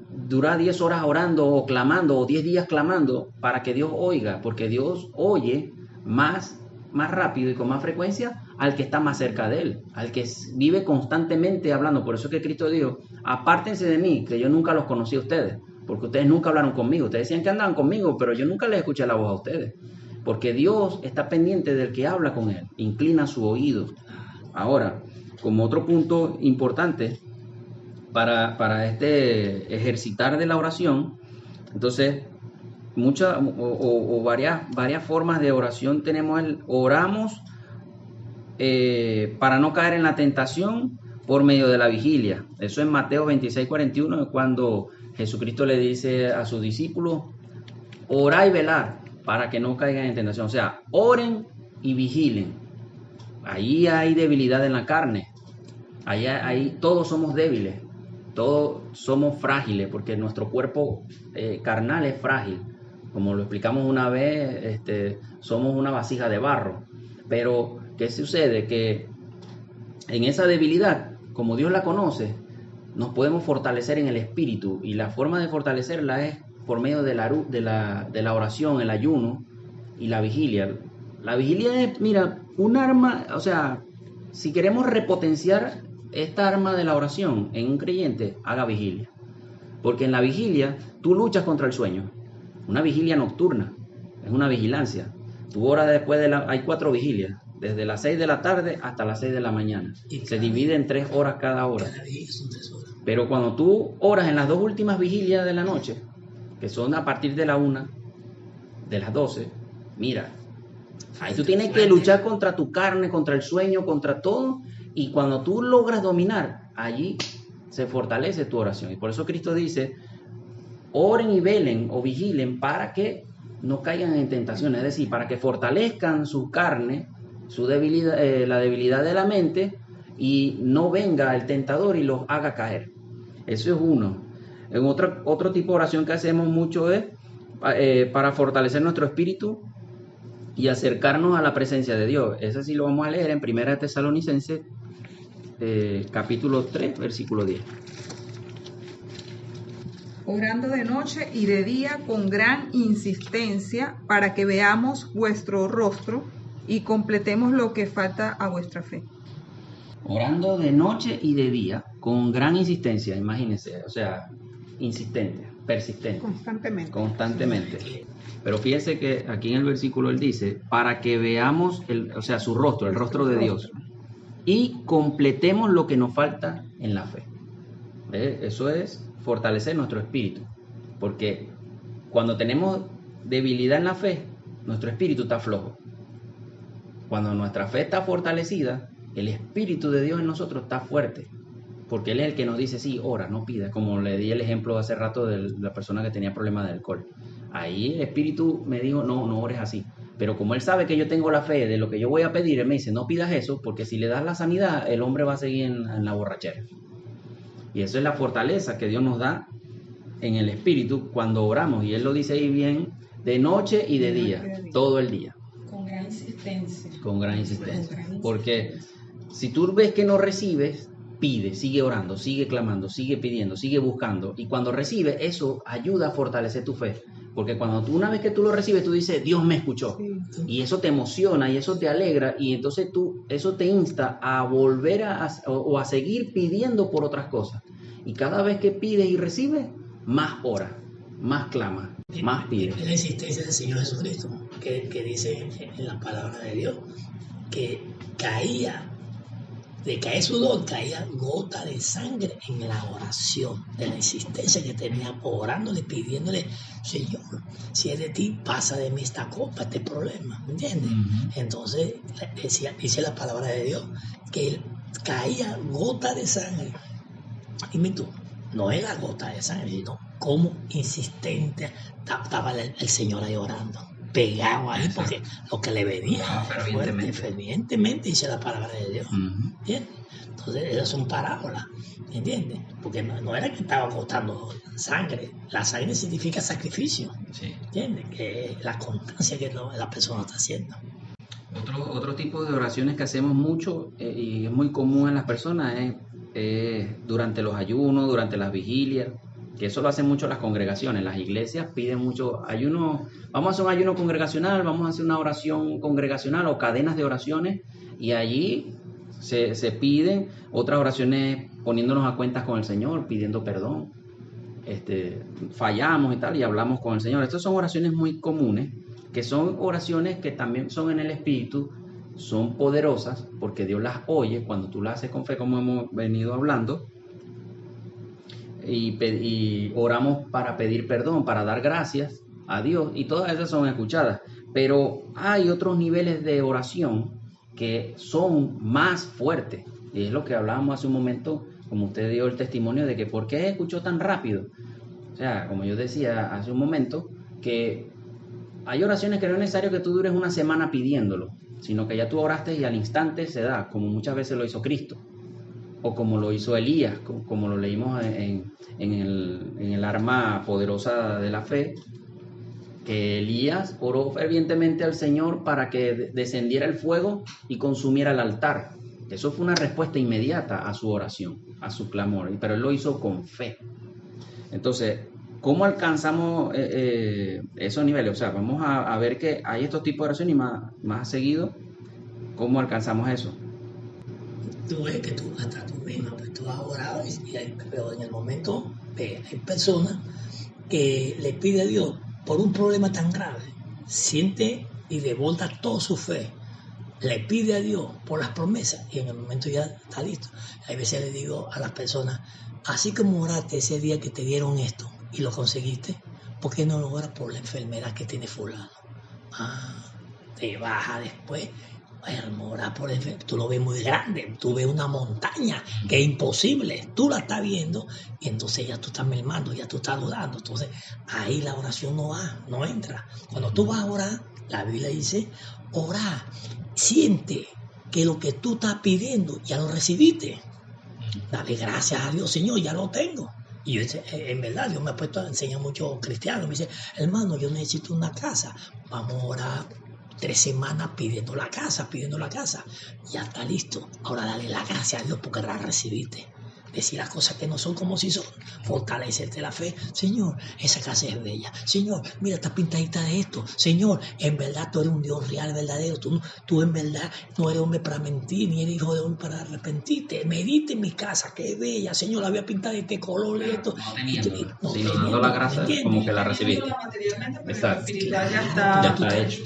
durar 10 horas orando o clamando o 10 días clamando para que Dios oiga, porque Dios oye más rápido y con más frecuencia al que está más cerca de él, al que vive constantemente hablando. Por eso es que Cristo dijo, apártense de mí, que yo nunca los conocí a ustedes, porque ustedes nunca hablaron conmigo. Ustedes decían que andaban conmigo, pero yo nunca les escuché la voz a ustedes, porque Dios está pendiente del que habla con él, inclina su oído. Ahora, como otro punto importante para ejercitar de la oración, entonces muchas o varias formas de oración tenemos. Oramos para no caer en la tentación por medio de la vigilia. Eso en Mateo 26:41 es cuando Jesucristo le dice a sus discípulos, orad y velad para que no caigan en tentación. O sea, oren y vigilen. Ahí hay debilidad en la carne. Ahí todos somos débiles, todos somos frágiles, porque nuestro cuerpo carnal es frágil. Como lo explicamos una vez, somos una vasija de barro. Pero, ¿qué sucede? Que en esa debilidad, como Dios la conoce, nos podemos fortalecer en el espíritu. Y la forma de fortalecerla es por medio de la oración, el ayuno y la vigilia. La vigilia es, mira, un arma, o sea, si queremos repotenciar esta arma de la oración en un creyente, haga vigilia. Porque en la vigilia tú luchas contra el sueño. Una vigilia nocturna, es una vigilancia. Tu hora después hay 4 vigilias, desde las 6 de la tarde hasta las 6 de la mañana. Se divide en 3 horas cada hora. Pero cuando tú oras en las 2 últimas vigilias de la noche, que son a partir de la 1, de las 12, mira, ahí tú tienes que luchar contra tu carne, contra el sueño, contra todo. Y cuando tú logras dominar, allí se fortalece tu oración. Y por eso Cristo dice, oren y velen o vigilen para que no caigan en tentación, es decir, para que fortalezcan su carne, su debilidad, la debilidad de la mente, y no venga el tentador y los haga caer. Eso es uno. En otro tipo de oración que hacemos mucho es para fortalecer nuestro espíritu y acercarnos a la presencia de Dios. Ese sí lo vamos a leer en 1 Tesalonicenses, capítulo 3, versículo 10. Orando de noche y de día con gran insistencia para que veamos vuestro rostro y completemos lo que falta a vuestra fe. Orando de noche y de día con gran insistencia, imagínense, o sea, insistente, persistente, constantemente. Pero fíjense que aquí en el versículo él dice, para que veamos, su rostro, el rostro de Dios, y completemos lo que nos falta en la fe. Eso es fortalecer nuestro espíritu, porque cuando tenemos debilidad en la fe, nuestro espíritu está flojo. Cuando nuestra fe está fortalecida, el espíritu de Dios en nosotros está fuerte, porque Él es el que nos dice, sí, ora, no pidas, como le di el ejemplo hace rato de la persona que tenía problemas de alcohol. Ahí el espíritu me dijo, no ores así. Pero como Él sabe que yo tengo la fe de lo que yo voy a pedir, Él me dice, no pidas eso, porque si le das la sanidad, el hombre va a seguir en la borrachera. Y eso es la fortaleza que Dios nos da en el espíritu cuando oramos. Y Él lo dice ahí bien, de noche y de día, todo el día. Con gran insistencia. Con gran insistencia. Porque si tú ves que no recibes, pide, sigue orando, sigue clamando, sigue pidiendo, sigue buscando. Y cuando recibes, eso ayuda a fortalecer tu fe. Porque una vez que tú lo recibes, tú dices, Dios me escuchó. Sí. Y eso te emociona y eso te alegra. Y entonces eso te insta a volver a seguir pidiendo por otras cosas. Y cada vez que pides y recibes, más ora, más clama, más pide. Es la insistencia del Señor Jesucristo, que dice en la palabra de Dios, que de caer sudor, caía gota de sangre en la oración, de la insistencia que tenía orándole, pidiéndole, Señor, si es de ti, pasa de mí esta copa, este problema, ¿me entiendes? Uh-huh. Entonces, dice la palabra de Dios, que caía gota de sangre. Dime tú, no era gota de sangre, sino como insistente estaba el Señor ahí orando. Pegado ahí, porque lo que le venía fervientemente dice la palabra de Dios. Uh-huh. ¿Entiendes? Entonces, esas son parábolas, ¿entiendes? Porque no era que estaba botando sangre. La sangre significa sacrificio, sí. ¿Entiendes? Que es la constancia que la persona está haciendo. Otro tipo de oraciones que hacemos mucho y es muy común en las personas es durante los ayunos, durante las vigilias. Que eso lo hacen mucho las congregaciones, las iglesias piden mucho ayuno, vamos a hacer un ayuno congregacional, vamos a hacer una oración congregacional o cadenas de oraciones y allí se piden otras oraciones poniéndonos a cuentas con el Señor, pidiendo perdón, fallamos y tal y hablamos con el Señor. Estas son oraciones muy comunes, que son oraciones que también son en el Espíritu, son poderosas porque Dios las oye cuando tú las haces con fe como hemos venido hablando. Y oramos para pedir perdón, para dar gracias a Dios, y todas esas son escuchadas. Pero hay otros niveles de oración que son más fuertes, y es lo que hablábamos hace un momento, como usted dio el testimonio de que ¿por qué escuchó tan rápido? O sea, como yo decía hace un momento, que hay oraciones que no es necesario que tú dures una semana pidiéndolo, sino que ya tú oraste y al instante se da, como muchas veces lo hizo Cristo. O como lo hizo Elías, como lo leímos en el arma poderosa de la fe, que Elías oró fervientemente al Señor para que descendiera el fuego y consumiera el altar. Eso fue una respuesta inmediata a su oración, a su clamor, pero él lo hizo con fe. Entonces, ¿cómo alcanzamos esos niveles? O sea, vamos a ver que hay estos tipos de oraciones y más seguido, ¿cómo alcanzamos eso? Tú ves que tú misma, pues tú has orado pero en el momento hay personas que le piden a Dios por un problema tan grave, siente y desborda toda su fe, le pide a Dios por las promesas y en el momento ya está listo. A veces le digo a las personas, así como oraste ese día que te dieron esto y lo conseguiste, ¿por qué no lo oras por la enfermedad que tiene fulano? Te baja después. Orar por el, tú lo ves muy grande, tú ves una montaña que es imposible, tú la estás viendo y entonces ya tú estás mermando, ya tú estás dudando, entonces ahí la oración no entra. Cuando tú vas a orar, la Biblia dice, orar, siente que lo que tú estás pidiendo ya lo recibiste, dale gracias a Dios, Señor, ya lo tengo, Y yo, en verdad, Dios me ha puesto a enseñar a muchos cristianos. Me dice, hermano, yo necesito una casa. Vamos a orar 3 semanas pidiendo la casa. Ya está listo. Ahora dale la gracia a Dios porque la recibiste. Decir las cosas que no son como si son. Fortalecerte la fe. Señor, esa casa es bella. Señor, mira, está pintadita de esto. Señor, en verdad tú eres un Dios real, verdadero. Tú en verdad no eres hombre para mentir, ni eres hijo de hombre para arrepentirte. Medite en mi casa, que bella. Señor, la había pintado de este color y esto. Sino dando la gracia como que la recibiste. Materialmente, pero Exacto. el espiritual ya Ya está. está hecho.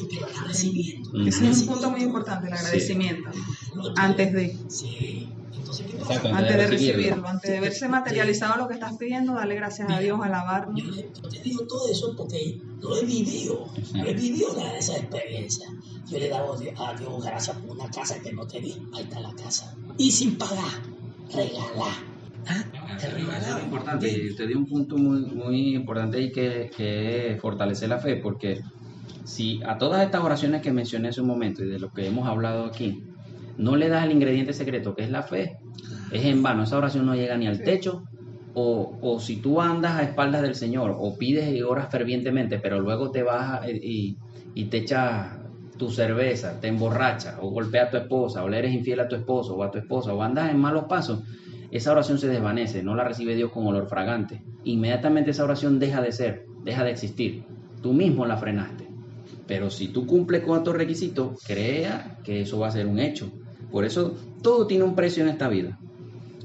Ese es un punto muy importante, el agradecimiento. Antes de. Sí. Entonces, ¿qué pasa? Exacto. Antes de recibirlo, antes de verse materializado lo que estás pidiendo, dale gracias a Dios, alabarlo. Yo te digo todo eso porque lo he vivido. Esa experiencia. Yo le he dado a Dios gracias por una casa que no te di. Ahí está la casa. Y sin pagar, regalar. Te Eso regalaba. es importante. Y usted dio un punto muy importante ahí que es fortalecer la fe, porque si a todas estas oraciones que mencioné hace un momento y de lo que hemos hablado aquí, no le das el ingrediente secreto que es la fe, es en vano. Esa oración no llega ni al techo. O si tú andas a espaldas del Señor o pides y oras fervientemente, pero luego te vas y te echas tu cerveza, te emborracha o golpeas a tu esposa o le eres infiel a tu esposo o a tu esposa o andas en malos pasos, esa oración se desvanece, no la recibe Dios con olor fragante. Inmediatamente esa oración deja de ser, deja de existir. Tú mismo la frenaste. Pero si tú cumples con estos requisitos, crea que eso va a ser un hecho. Por eso todo tiene un precio en esta vida.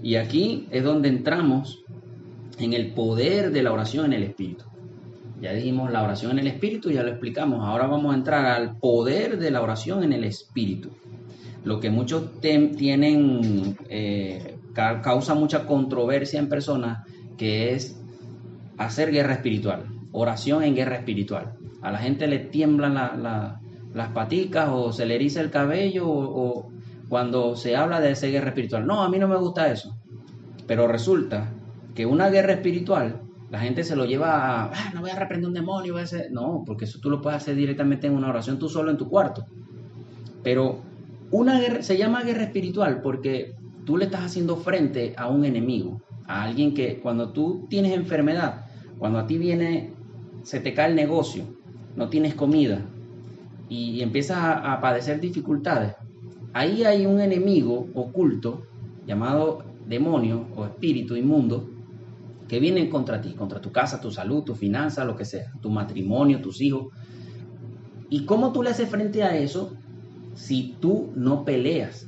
Y aquí es donde entramos en el poder de la oración en el Espíritu. Ya dijimos la oración en el Espíritu, ya lo explicamos. Ahora vamos a entrar al poder de la oración en el Espíritu. Lo que muchos tienen, causa mucha controversia en personas, que es hacer guerra espiritual, oración en guerra espiritual. A la gente le tiemblan las paticas o se le eriza el cabello o cuando se habla de hacer guerra espiritual. No, a mí no me gusta eso. Pero resulta que una guerra espiritual, la gente se lo lleva a, no voy a reprender un demonio, voy a hacer... No, porque eso tú lo puedes hacer directamente en una oración, tú solo en tu cuarto. Pero una guerra, se llama guerra espiritual porque tú le estás haciendo frente a un enemigo, a alguien que cuando tú tienes enfermedad, cuando a ti se te cae el negocio, no tienes comida y empiezas a padecer dificultades, ahí hay un enemigo oculto llamado demonio o espíritu inmundo que vienen contra ti, contra tu casa, tu salud, tu finanza, lo que sea, tu matrimonio, tus hijos. ¿Y cómo tú le haces frente a eso si tú no peleas?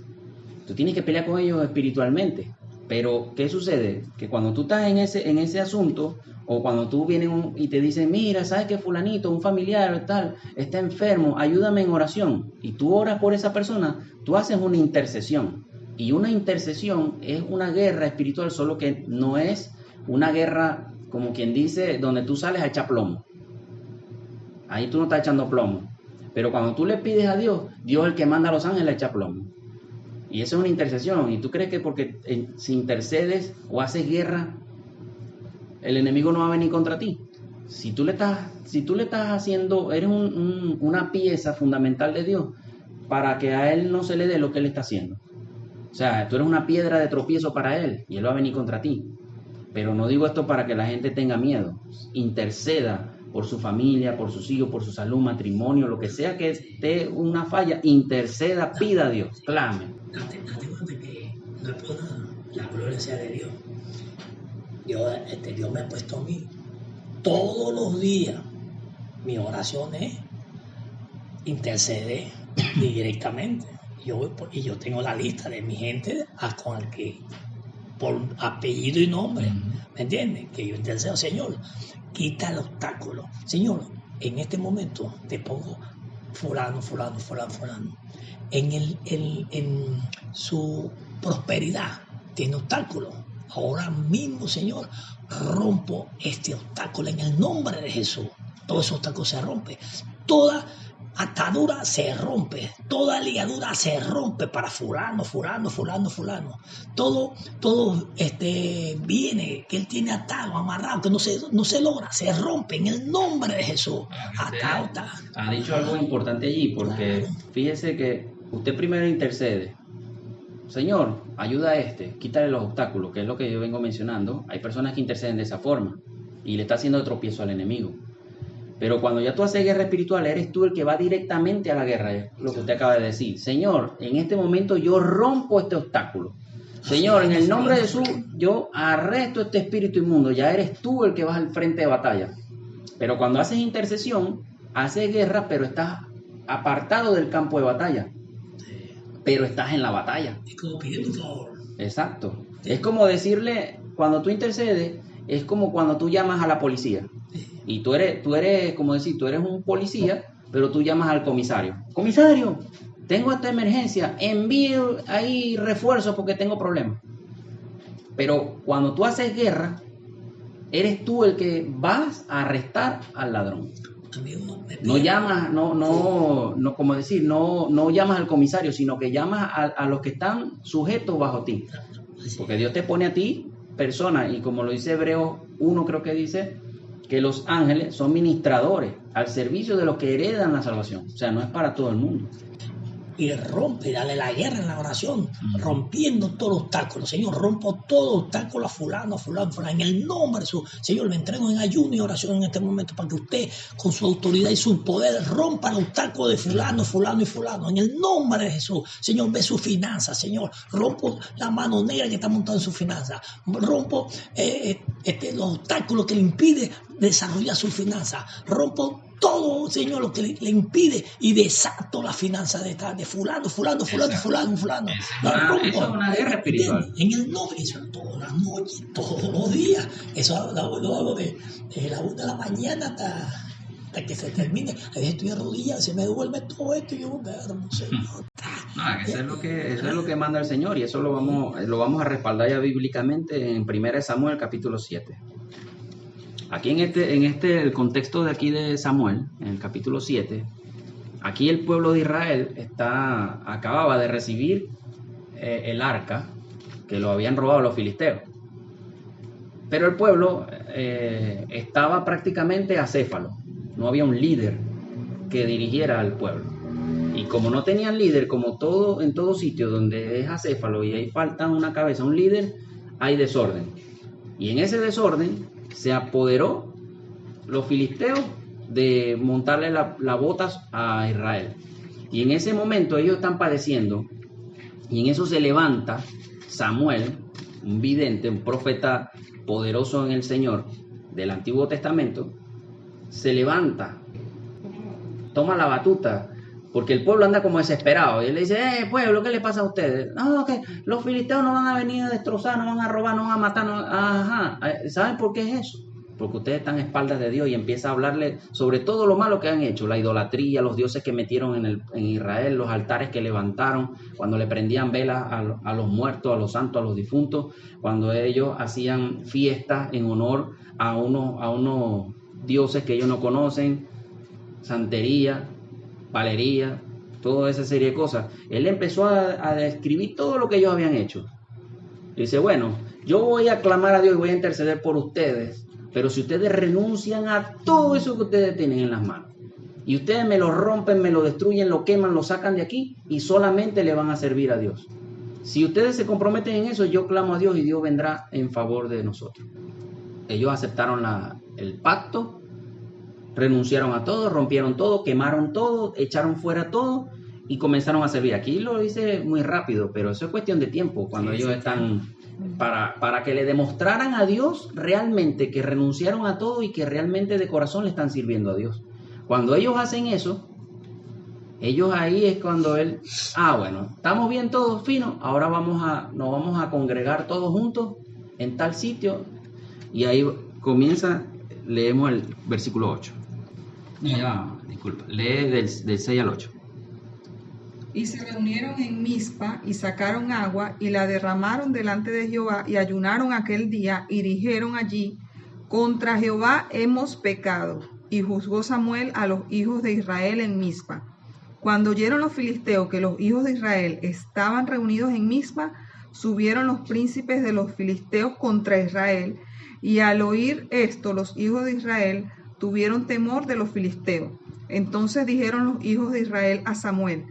Tú tienes que pelear con ellos espiritualmente. Pero, ¿qué sucede? Que cuando tú estás en ese asunto, o cuando tú vienes y te dicen, mira, ¿sabes que fulanito, un familiar tal, está enfermo, ayúdame en oración? Y tú oras por esa persona, tú haces una intercesión. Y una intercesión es una guerra espiritual, solo que no es una guerra, como quien dice, donde tú sales a echar plomo. Ahí tú no estás echando plomo. Pero cuando tú le pides a Dios, Dios es el que manda a los ángeles a echar plomo. Y eso es una intercesión. Y tú crees que porque si intercedes o haces guerra, el enemigo no va a venir contra ti. Si tú le estás haciendo, eres una pieza fundamental de Dios para que a él no se le dé lo que él está haciendo. O sea, tú eres una piedra de tropiezo para él y él va a venir contra ti. Pero no digo esto para que la gente tenga miedo. Interceda por su familia, por sus hijos, por su salud, matrimonio, lo que sea que esté una falla, interceda, pida a Dios, clame. Date cuenta que no es por nada, la gloria sea de Dios. Dios me ha puesto a mí todos los días. Mi oración es interceder directamente. Y yo tengo la lista de mi gente con el que por apellido y nombre, ¿me entiendes? Que yo intercedo, Señor, quita el obstáculo. Señor, en este momento te pongo fulano. En su prosperidad tiene obstáculos. Ahora mismo, Señor, rompo este obstáculo en el nombre de Jesús. Todo ese obstáculo se rompe. Toda atadura se rompe, toda ligadura se rompe para fulano. Todo viene que él tiene atado, amarrado, que no se logra, se rompe en el nombre de Jesús. Atado está. Ha dicho algo importante allí, porque fíjese que usted primero intercede. Señor, ayuda a quítale los obstáculos, que es lo que yo vengo mencionando. Hay personas que interceden de esa forma y le está haciendo tropiezo al enemigo. Pero cuando ya tú haces guerra espiritual, eres tú el que va directamente a la guerra, es lo que usted acaba de decir. Señor, en este momento yo rompo este obstáculo. Señor, en el nombre de Jesús, yo arresto este espíritu inmundo. Ya eres tú el que vas al frente de batalla. Pero cuando haces intercesión, haces guerra, pero estás apartado del campo de batalla. Pero estás en la batalla. Es como pidiendo un favor. Exacto. Es como decirle, cuando tú intercedes, es como cuando tú llamas a la policía. Y tú eres, como decir, tú eres un policía, pero tú llamas al comisario. Comisario, tengo esta emergencia, envíe ahí refuerzos porque tengo problemas. Pero cuando tú haces guerra, eres tú el que vas a arrestar al ladrón. No llamas, no, como decir, no llamas al comisario, sino que llamas a los que están sujetos bajo ti. Porque Dios te pone a ti, persona, y como lo dice Hebreos 1, creo que dice, que los ángeles son ministradores al servicio de los que heredan la salvación. O sea, no es para todo el mundo. Y rompe, dale la guerra en la oración, rompiendo todo obstáculo. Señor, rompo todo obstáculo a fulano. En el nombre de Jesús, Señor, me entrego en ayuno y oración en este momento para que usted, con su autoridad y su poder, rompa el obstáculo de fulano y fulano. En el nombre de Jesús, Señor, ve su finanza, Señor. Rompo la mano negra que está montada en su finanza. Rompo los obstáculos que le impide desarrollar su finanza. Rompo todo, Señor, lo que le impide y desato la finanza de fulano. Eso es una guerra espiritual. En el nombre, eso todas las noches, todos los días. Eso lo hago de la 1 de la mañana hasta que se termine. A veces estoy de rodillas, se me duerme todo esto y yo duermo, Señor. Eso es lo que manda el Señor, y eso lo vamos a respaldar ya bíblicamente en 1 Samuel capítulo 7. Aquí en el contexto de aquí de Samuel, en el capítulo 7, aquí el pueblo de Israel acababa de recibir el arca que lo habían robado los filisteos. Pero el pueblo estaba prácticamente acéfalo, no había un líder que dirigiera al pueblo. Y como no tenían líder, como en todo sitio donde es acéfalo y ahí falta una cabeza, un líder, hay desorden. Y en ese desorden se apoderó los filisteos de montarle las botas a Israel. Y en ese momento ellos están padeciendo, y en eso se levanta Samuel, un vidente, un profeta poderoso en el Señor del Antiguo Testamento, se levanta, toma la batuta, porque el pueblo anda como desesperado, y él le dice, pueblo, ¿qué le pasa a ustedes? No, que los filisteos no van a venir a destrozar, no van a robar, no van a matar, no. Ajá, ¿saben por qué es eso? Porque ustedes están a espaldas de Dios, y empieza a hablarle sobre todo lo malo que han hecho, la idolatría, los dioses que metieron en Israel, los altares que levantaron, cuando le prendían velas a los muertos, a los santos, a los difuntos, cuando ellos hacían fiestas en honor a unos dioses que ellos no conocen, santería, valería, toda esa serie de cosas. Él empezó a describir todo lo que ellos habían hecho. Dice, bueno, yo voy a clamar a Dios y voy a interceder por ustedes, pero si ustedes renuncian a todo eso que ustedes tienen en las manos, y ustedes me lo rompen, me lo destruyen, lo queman, lo sacan de aquí, y solamente le van a servir a Dios. Si ustedes se comprometen en eso, yo clamo a Dios y Dios vendrá en favor de nosotros. Ellos aceptaron el pacto, renunciaron a todo, rompieron todo, quemaron todo, echaron fuera todo y comenzaron a servir. Aquí lo dice muy rápido, pero eso es cuestión de tiempo, cuando ellos están para que le demostraran a Dios realmente que renunciaron a todo y que realmente de corazón le están sirviendo a Dios. Cuando ellos hacen eso, ellos ahí es cuando bueno, estamos bien todos finos, ahora nos vamos a congregar todos juntos en tal sitio, y ahí leemos el versículo 8. Disculpa, lee del 6 al 8. Y se reunieron en Mizpa y sacaron agua y la derramaron delante de Jehová y ayunaron aquel día y dijeron allí, contra Jehová hemos pecado. Y juzgó Samuel a los hijos de Israel en Mizpa. Cuando oyeron los filisteos que los hijos de Israel estaban reunidos en Mizpa, subieron los príncipes de los filisteos contra Israel, y al oír esto los hijos de Israel tuvieron temor de los filisteos. Entonces dijeron los hijos de Israel a Samuel,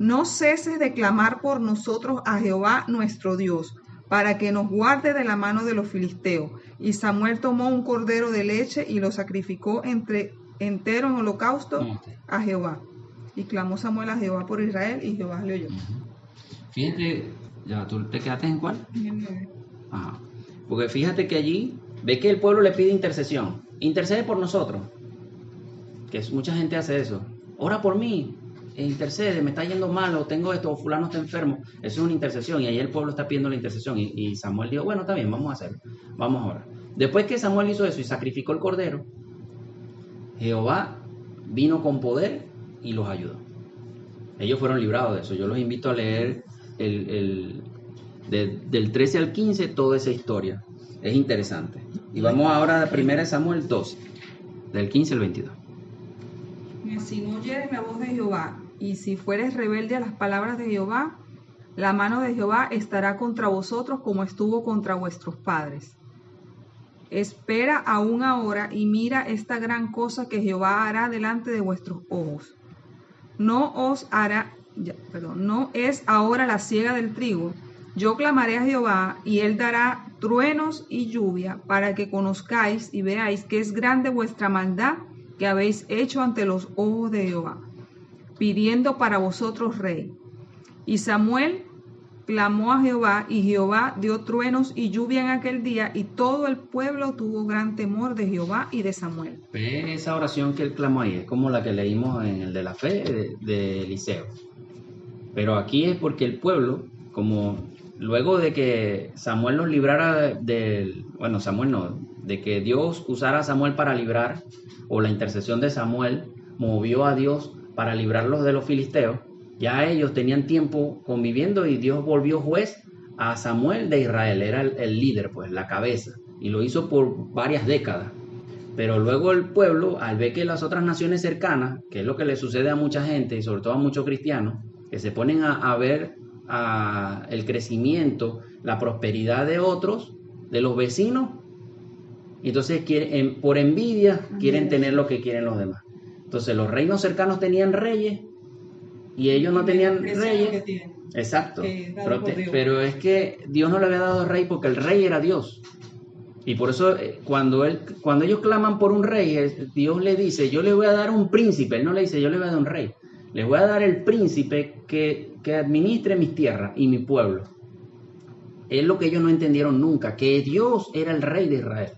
no ceses de clamar por nosotros a Jehová nuestro Dios, para que nos guarde de la mano de los filisteos. Y Samuel tomó un cordero de leche y lo sacrificó entero en holocausto a Jehová. Y clamó Samuel a Jehová por Israel, y Jehová le oyó. Fíjate, ya, ¿tú te quedaste en cuál? En el 9. Ajá. Porque fíjate que allí ve que el pueblo le pide intercesión. Intercede por nosotros. Que mucha gente hace eso. Ora por mí, intercede, me está yendo mal, o tengo esto, o fulano está enfermo. Eso es una intercesión, y ahí el pueblo está pidiendo la intercesión. Y Samuel dijo, bueno, está bien, vamos a hacerlo. Vamos a orar. Después que Samuel hizo eso y sacrificó el cordero, Jehová vino con poder y los ayudó. Ellos fueron librados de eso. Yo los invito a leer del 13 al 15 toda esa historia. Es interesante. Y vamos ahora a 1 Samuel 12, del 15 al 22. Si no oyeres la voz de Jehová, y si fueres rebelde a las palabras de Jehová, la mano de Jehová estará contra vosotros como estuvo contra vuestros padres. Espera aún ahora y mira esta gran cosa que Jehová hará delante de vuestros ojos. No es ahora la siega del trigo. Yo clamaré a Jehová, y él dará truenos y lluvia, para que conozcáis y veáis que es grande vuestra maldad que habéis hecho ante los ojos de Jehová, pidiendo para vosotros rey. Y Samuel clamó a Jehová, y Jehová dio truenos y lluvia en aquel día, y todo el pueblo tuvo gran temor de Jehová y de Samuel. Esa oración que él clamó ahí es como la que leímos en el de la fe de Eliseo. Pero aquí es porque el pueblo, como luego de que Samuel los librara de que Dios usara a Samuel para librar, o la intercesión de Samuel movió a Dios para librarlos de los filisteos, ya ellos tenían tiempo conviviendo y Dios volvió juez a Samuel de Israel. Era el líder, pues, la cabeza, y lo hizo por varias décadas. Pero luego el pueblo, al ver que las otras naciones cercanas, que es lo que le sucede a mucha gente y sobre todo a muchos cristianos, que se ponen a ver el crecimiento, la prosperidad de otros, de los vecinos, y entonces por envidia quieren tener lo que quieren los demás. Entonces los reinos cercanos tenían reyes y ellos no tenían reyes. Exacto. Pero es que Dios no le había dado rey porque el rey era Dios. Y por eso cuando ellos claman por un rey, Dios le dice, yo le voy a dar un príncipe. Él no le dice, yo le voy a dar un rey. Les voy a dar el príncipe que administre mis tierras y mi pueblo. Es lo que ellos no entendieron nunca, que Dios era el rey de Israel.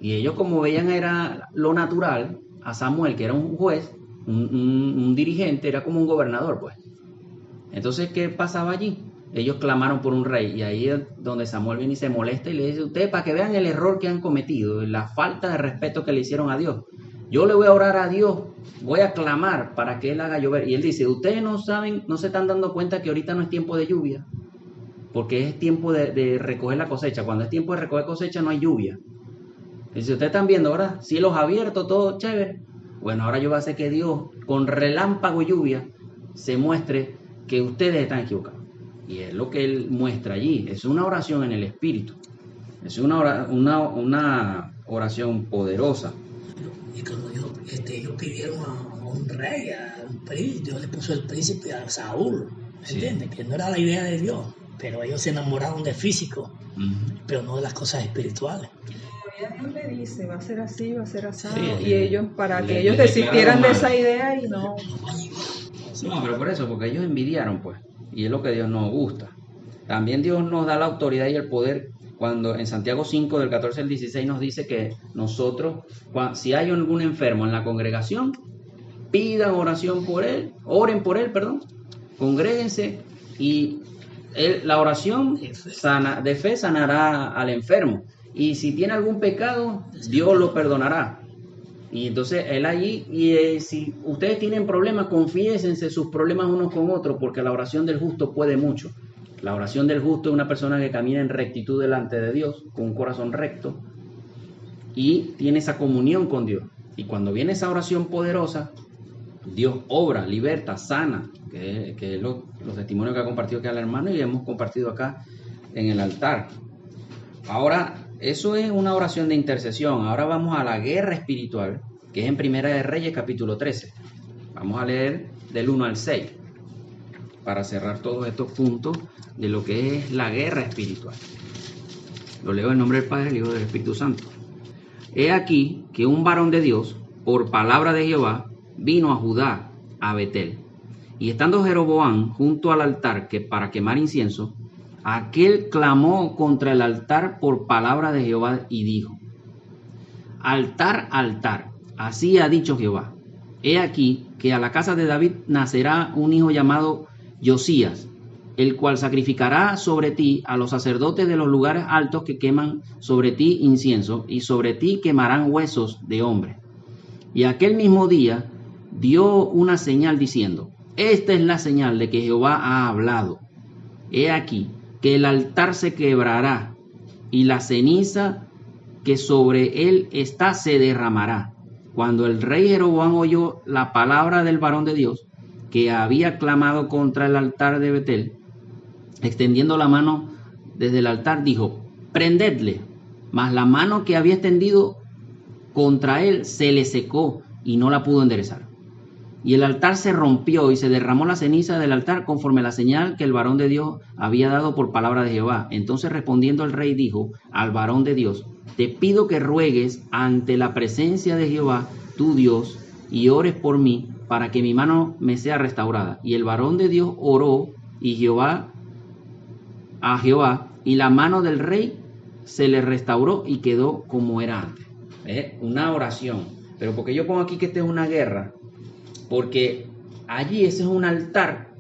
Y ellos, como veían era lo natural, a Samuel, que era un juez, un dirigente, era como un gobernador, pues. Entonces, ¿qué pasaba allí? Ellos clamaron por un rey, y ahí es donde Samuel viene y se molesta y le dice, ustedes, para que vean el error que han cometido, la falta de respeto que le hicieron a Dios, yo le voy a orar a Dios, voy a clamar para que Él haga llover. Y Él dice, ustedes no saben, no se están dando cuenta que ahorita no es tiempo de lluvia, porque es tiempo de recoger la cosecha. Cuando es tiempo de recoger cosecha no hay lluvia. Y si ustedes están viendo ahora cielos abiertos, todo chévere, bueno, ahora yo voy a hacer que Dios, con relámpago y lluvia, se muestre que ustedes están equivocados. Y es lo que Él muestra allí. Es una oración en el Espíritu. Es una oración poderosa. Y cuando ellos pidieron a un rey, a un príncipe, Dios le puso el príncipe a Saúl, ¿entiendes? Sí. Que no era la idea de Dios, pero ellos se enamoraron de físico, pero no de las cosas espirituales. Dios le dice, va a ser así, va a ser así, sí, y ellos, para que ellos desistieran de esa idea y no... No, pero por eso, porque ellos envidiaron, pues, y es lo que Dios nos gusta. También Dios nos da la autoridad y el poder cuando en Santiago 5, del 14 al 16, nos dice que nosotros, si hay algún enfermo en la congregación, pidan oración por él, oren por él, congréguense, y la oración de fe sanará al enfermo. Y si tiene algún pecado, Dios lo perdonará. Y entonces Él allí, si ustedes tienen problemas, confiésense sus problemas unos con otros, porque la oración del justo puede mucho. La oración del justo es una persona que camina en rectitud delante de Dios, con un corazón recto, y tiene esa comunión con Dios. Y cuando viene esa oración poderosa, Dios obra, liberta, sana, que es los testimonios que ha compartido acá el hermano y hemos compartido acá en el altar. Ahora, eso es una oración de intercesión. Ahora vamos a la guerra espiritual, que es en Primera de Reyes, capítulo 13. Vamos a leer del 1 al 6. para cerrar todos estos puntos de lo que es la guerra espiritual. Lo leo en nombre del Padre, del Hijo y del Espíritu Santo. He aquí que un varón de Dios, por palabra de Jehová, vino a Judá, a Betel. Y estando Jeroboam junto al altar para quemar incienso, aquel clamó contra el altar por palabra de Jehová y dijo: altar, altar, así ha dicho Jehová. He aquí que a la casa de David nacerá un hijo llamado Josías, el cual sacrificará sobre ti a los sacerdotes de los lugares altos que queman sobre ti incienso, y sobre ti quemarán huesos de hombre. Y aquel mismo día dio una señal diciendo: esta es la señal de que Jehová ha hablado. He aquí que el altar se quebrará, y la ceniza que sobre él está se derramará. Cuando el rey Jeroboam oyó la palabra del varón de Dios, que había clamado contra el altar de Betel, extendiendo la mano desde el altar, dijo: prendedle. Mas la mano que había extendido contra él se le secó y no la pudo enderezar. Y el altar se rompió y se derramó la ceniza del altar conforme a la señal que el varón de Dios había dado por palabra de Jehová. Entonces respondiendo el rey dijo al varón de Dios: te pido que ruegues ante la presencia de Jehová tu Dios y ores por mí para que mi mano me sea restaurada. Y el varón de Dios oró a Jehová, y la mano del rey se le restauró y quedó como era antes. Una oración. Pero porque yo pongo aquí que esta es una guerra, porque allí ese es un altar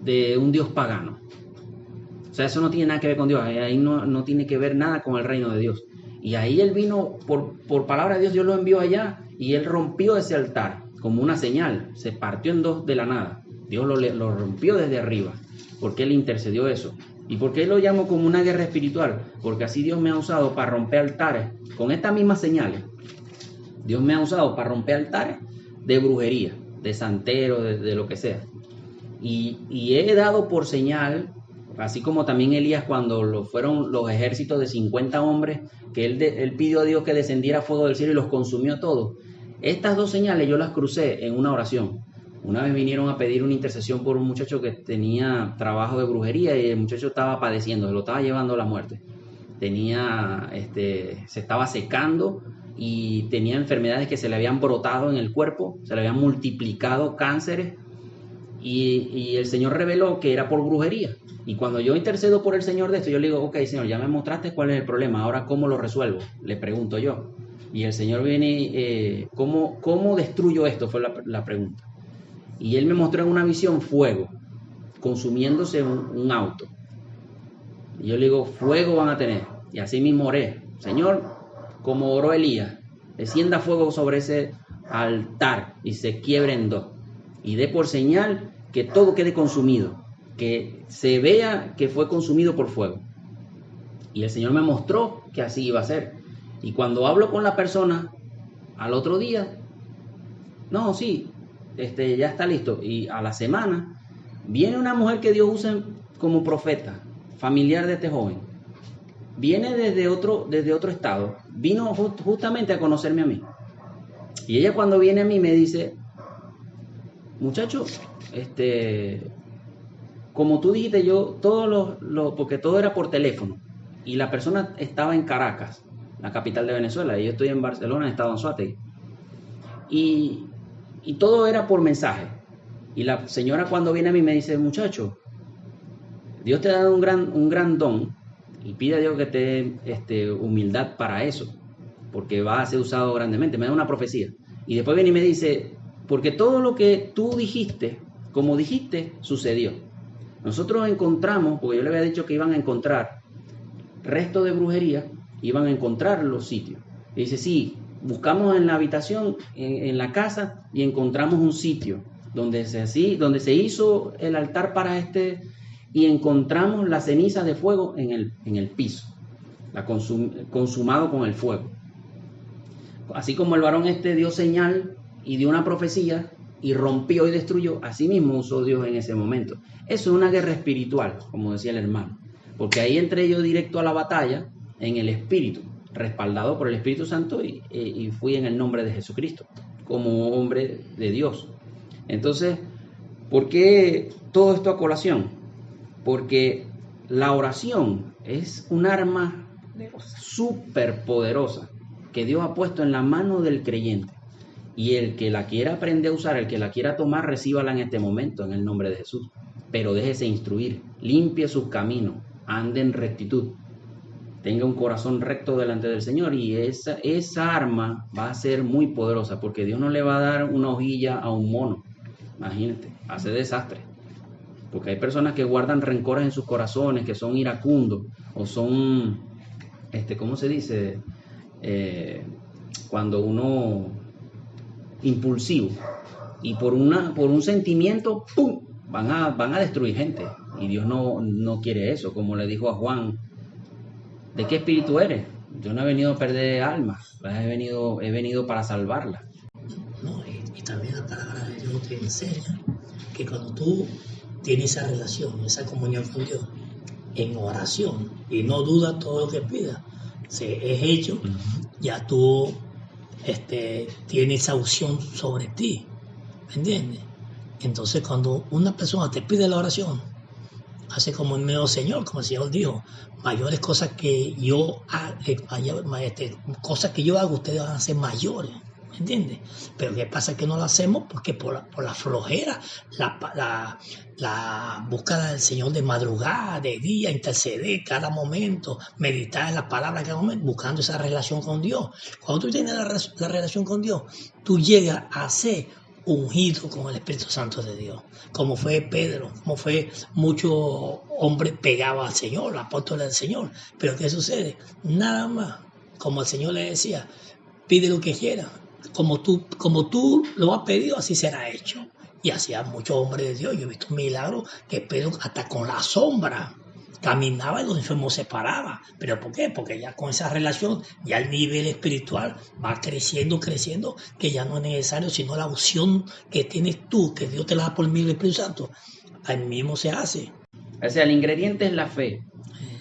de un dios pagano. O sea, eso no tiene nada que ver con Dios. Ahí no tiene que ver nada con el reino de Dios. Y ahí él vino, por palabra de Dios, Dios lo envió allá, y él rompió ese altar como una señal. Se partió en dos de la nada. Dios lo rompió desde arriba, porque él intercedió eso. ¿Y por qué lo llamo como una guerra espiritual? Porque así Dios me ha usado para romper altares con estas mismas señales. Dios me ha usado para romper altares de brujería, de santero, de lo que sea. Y he dado por señal, así como también Elías cuando fueron los ejércitos de 50 hombres, que él pidió a Dios que descendiera fuego del cielo y los consumió a todos. Estas dos señales yo las crucé en una oración. Una vez vinieron a pedir una intercesión por un muchacho que tenía trabajo de brujería, y el muchacho estaba padeciendo, se lo estaba llevando a la muerte. Se estaba secando y tenía enfermedades que se le habían brotado en el cuerpo, se le habían multiplicado cánceres, y el Señor reveló que era por brujería. Y cuando yo intercedo por el Señor de esto, yo le digo: ok, Señor, ya me mostraste cuál es el problema, ahora ¿cómo lo resuelvo? Le pregunto yo. Y el Señor viene, ¿cómo destruyo esto? Fue la pregunta. Y él me mostró en una visión fuego, consumiéndose un auto. Y yo le digo: fuego van a tener. Y así mismo oré: Señor, como oró Elías, descienda fuego sobre ese altar y se quiebre en dos. Y dé por señal que todo quede consumido, que se vea que fue consumido por fuego. Y el Señor me mostró que así iba a ser. Y cuando hablo con la persona al otro día, no, sí, ya está listo. Y a la semana viene una mujer que Dios usa como profeta, familiar de este joven. Viene desde otro estado. Vino justamente a conocerme a mí. Y ella, cuando viene a mí, me dice: muchacho, como tú dijiste, yo porque todo era por teléfono, y la persona estaba en Caracas, la capital de Venezuela, y yo estoy en Barcelona, en estado Anzoátegui, y todo era por mensaje. Y la señora, cuando viene a mí, me dice: muchacho, Dios te ha dado un gran don, y pide a Dios que te dé humildad para eso, porque va a ser usado grandemente. Me da una profecía. Y después viene y me dice: porque todo lo que tú dijiste, como dijiste, sucedió. Nosotros encontramos, porque yo le había dicho que iban a encontrar resto de brujería, iban a encontrar los sitios. Y dice: sí, buscamos en la habitación, en la casa, y encontramos un sitio donde se hizo el altar para y encontramos la ceniza de fuego en el piso, consumado con el fuego. Así como el varón dio señal y dio una profecía y rompió y destruyó, así mismo usó Dios en ese momento. Eso es una guerra espiritual, como decía el hermano, porque ahí entré yo directo a la batalla en el Espíritu, respaldado por el Espíritu Santo, y fui en el nombre de Jesucristo, como hombre de Dios. Entonces, ¿Por qué todo esto a colación? Porque la oración es un arma súper poderosa que Dios ha puesto en la mano del creyente. Y el que la quiera aprender a usar, el que la quiera tomar, recíbala en este momento, en el nombre de Jesús. Pero déjese instruir, limpie sus caminos, ande en rectitud, tenga un corazón recto delante del Señor, y esa arma va a ser muy poderosa, porque Dios no le va a dar una hojilla a un mono. Imagínate, hace desastre. Porque hay personas que guardan rencores en sus corazones, que son iracundos, o son, ¿cómo se dice? Cuando uno impulsivo, y por un sentimiento, ¡pum!, van a destruir gente. Y Dios no quiere eso, como le dijo a Juan: ¿de qué espíritu eres? Yo no he venido a perder almas, he venido para salvarlas. No, y también la palabra de Dios te enseña que cuando tú tienes esa relación, esa comunión con Dios, en oración, y no dudas todo lo que pidas, se es hecho, ya tú tienes esa unción sobre ti, ¿me entiendes? Entonces cuando una persona te pide la oración, hace como el medio Señor, como el Señor dijo: mayores cosas que yo cosas que yo hago, ustedes van a hacer mayores, ¿me entiendes? Pero ¿qué pasa? Que no lo hacemos porque por la flojera, la búsqueda del Señor de madrugada, de día, interceder cada momento, meditar en la palabra cada momento, buscando esa relación con Dios. Cuando tú tienes la relación con Dios, tú llegas a ser ungido con el Espíritu Santo de Dios, como fue Pedro, como fue muchos hombres pegados al Señor, los apóstoles del Señor. Pero ¿qué sucede? Nada más, como el Señor le decía: pide lo que quieras, como tú lo has pedido, así será hecho. Y hacía muchos hombres de Dios. Yo he visto milagros que Pedro hasta con la sombra caminaba y los enfermos se paraban. ¿Pero por qué? Porque ya con esa relación, ya el nivel espiritual va creciendo, que ya no es necesario, sino la unción que tienes tú, que Dios te la da por medio del Espíritu Santo, ahí mismo se hace. O sea, el ingrediente es la fe,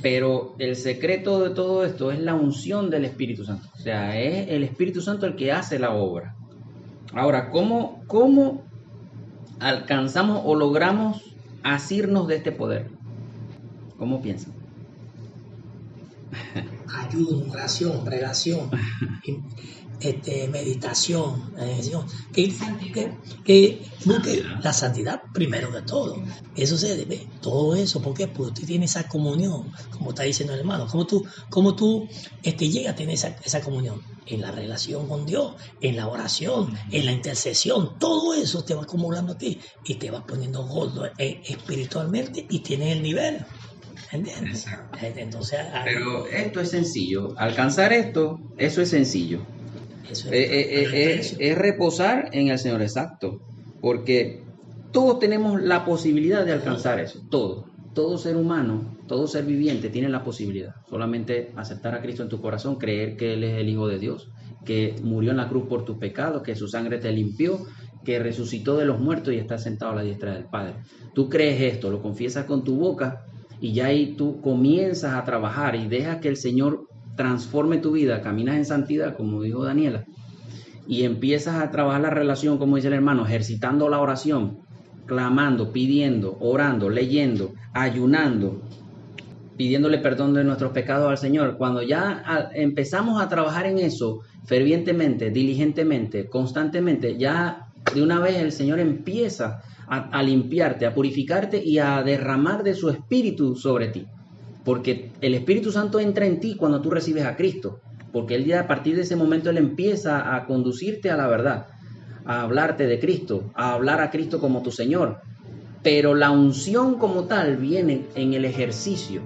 pero el secreto de todo esto es la unción del Espíritu Santo. O sea, es el Espíritu Santo el que hace la obra. Ahora, ¿cómo alcanzamos o logramos asirnos de este poder? ¿Cómo piensan? Ayuno, oración, relación, meditación, que busque la santidad primero que todo. Eso se debe, todo eso. ¿Por qué? Porque tú tienes esa comunión, como está diciendo el hermano. ¿Cómo tú llegas a tener esa comunión? En la relación con Dios, en la oración, en la intercesión. Todo eso te va acumulando a ti y te va poniendo gordo espiritualmente, y tienes el nivel. ¿Entiendes? Entonces, pero esto es sencillo. Alcanzar esto, eso es sencillo. Es reposar en el Señor, exacto. Porque todos tenemos la posibilidad de alcanzar eso. Todo ser humano, todo ser viviente tiene la posibilidad. Solamente aceptar a Cristo en tu corazón, creer que Él es el Hijo de Dios, que murió en la cruz por tus pecados, que su sangre te limpió, que resucitó de los muertos y está sentado a la diestra del Padre. Tú crees esto, lo confiesas con tu boca, y ya ahí tú comienzas a trabajar y dejas que el Señor transforme tu vida, caminas en santidad, como dijo Daniela, y empiezas a trabajar la relación, como dice el hermano, ejercitando la oración, clamando, pidiendo, orando, leyendo, ayunando, pidiéndole perdón de nuestros pecados al Señor. Cuando ya empezamos a trabajar en eso fervientemente, diligentemente, constantemente, ya de una vez el Señor empieza a limpiarte, a purificarte y a derramar de su Espíritu sobre ti. Porque el Espíritu Santo entra en ti cuando tú recibes a Cristo. Porque Él ya a partir de ese momento Él empieza a conducirte a la verdad, a hablarte de Cristo, a hablar a Cristo como tu Señor. Pero la unción como tal viene en el ejercicio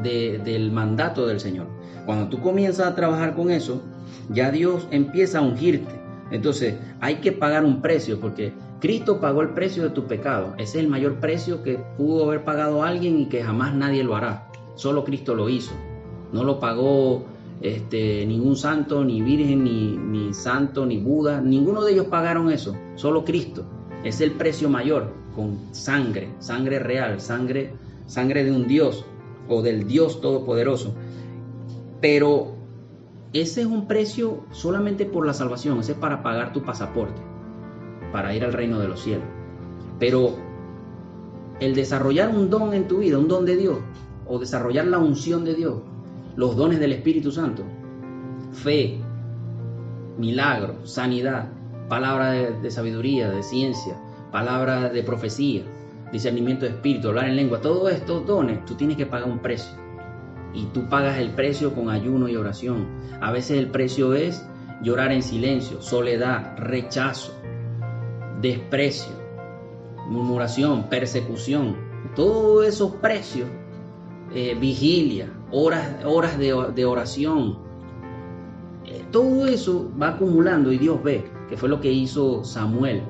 del mandato del Señor. Cuando tú comienzas a trabajar con eso, ya Dios empieza a ungirte. Entonces hay que pagar un precio, porque Cristo pagó el precio de tu pecado. Ese es el mayor precio que pudo haber pagado alguien y que jamás nadie lo hará. Solo Cristo lo hizo. No lo pagó ningún santo, ni virgen, ni santo, ni Buda. Ninguno de ellos pagaron eso. Solo Cristo. Es el precio mayor, con sangre real, sangre de un Dios o del Dios Todopoderoso. Pero ese es un precio solamente por la salvación. Ese es para pagar tu pasaporte, para ir al reino de los cielos. Pero el desarrollar un don en tu vida, un don de Dios, o desarrollar la unción de Dios, los dones del Espíritu Santo, fe, milagro, sanidad, palabra de sabiduría, de ciencia, palabra de profecía, discernimiento de espíritu, hablar en lengua, todos estos dones, tú tienes que pagar un precio. Y tú pagas el precio con ayuno y oración. A veces el precio es llorar en silencio, soledad, rechazo, desprecio, murmuración, persecución. Todos esos precios, vigilia, horas de oración, todo eso va acumulando y Dios ve, que fue lo que hizo Samuel.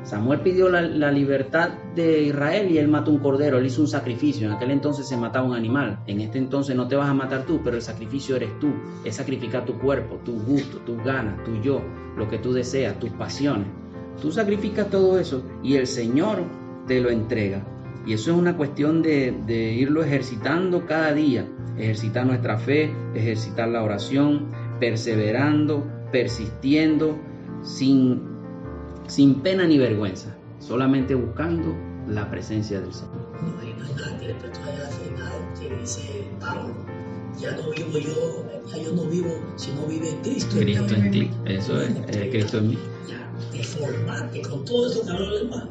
Samuel pidió la libertad de Israel y él mató un cordero, él hizo un sacrificio. En aquel entonces se mataba un animal, en este entonces no te vas a matar tú, pero el sacrificio eres tú, es sacrificar tu cuerpo, tus gustos, tus ganas, tu yo, lo que tú deseas, tus pasiones. Tú sacrificas todo eso y el Señor te lo entrega. Y eso es una cuestión de irlo ejercitando cada día, ejercitar nuestra fe, ejercitar la oración, perseverando, persistiendo, sin pena ni vergüenza, solamente buscando la presencia del Señor. No hay nada que le pertenezca al final que dice Pablo, ya no vivo yo, ya yo no vivo, sino vive Cristo en Cristo en ti, eso es, Cristo en mí. Ya te formaste, con todo eso que habló el hermano,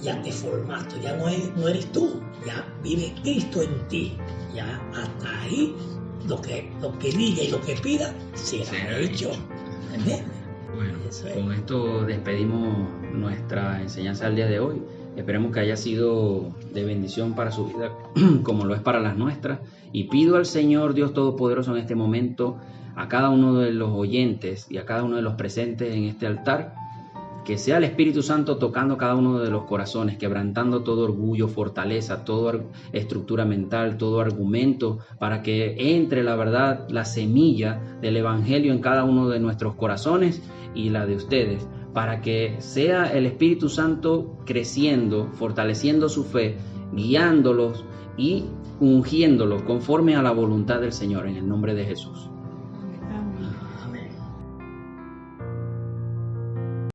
ya te formaste, ya no eres tú, ya vive Cristo en ti, ya hasta ahí lo que diga y lo que pida será hecho. ¿Entiendes? Bueno, con esto despedimos nuestra enseñanza del día de hoy. Esperemos que haya sido de bendición para su vida como lo es para las nuestras. Y pido al Señor Dios Todopoderoso en este momento, a cada uno de los oyentes y a cada uno de los presentes en este altar, que sea el Espíritu Santo tocando cada uno de los corazones, quebrantando todo orgullo, fortaleza, toda estructura mental, todo argumento, para que entre la verdad, la semilla del Evangelio en cada uno de nuestros corazones y la de ustedes, para que sea el Espíritu Santo creciendo, fortaleciendo su fe, guiándolos y ungiéndolos conforme a la voluntad del Señor, en el nombre de Jesús. Amén.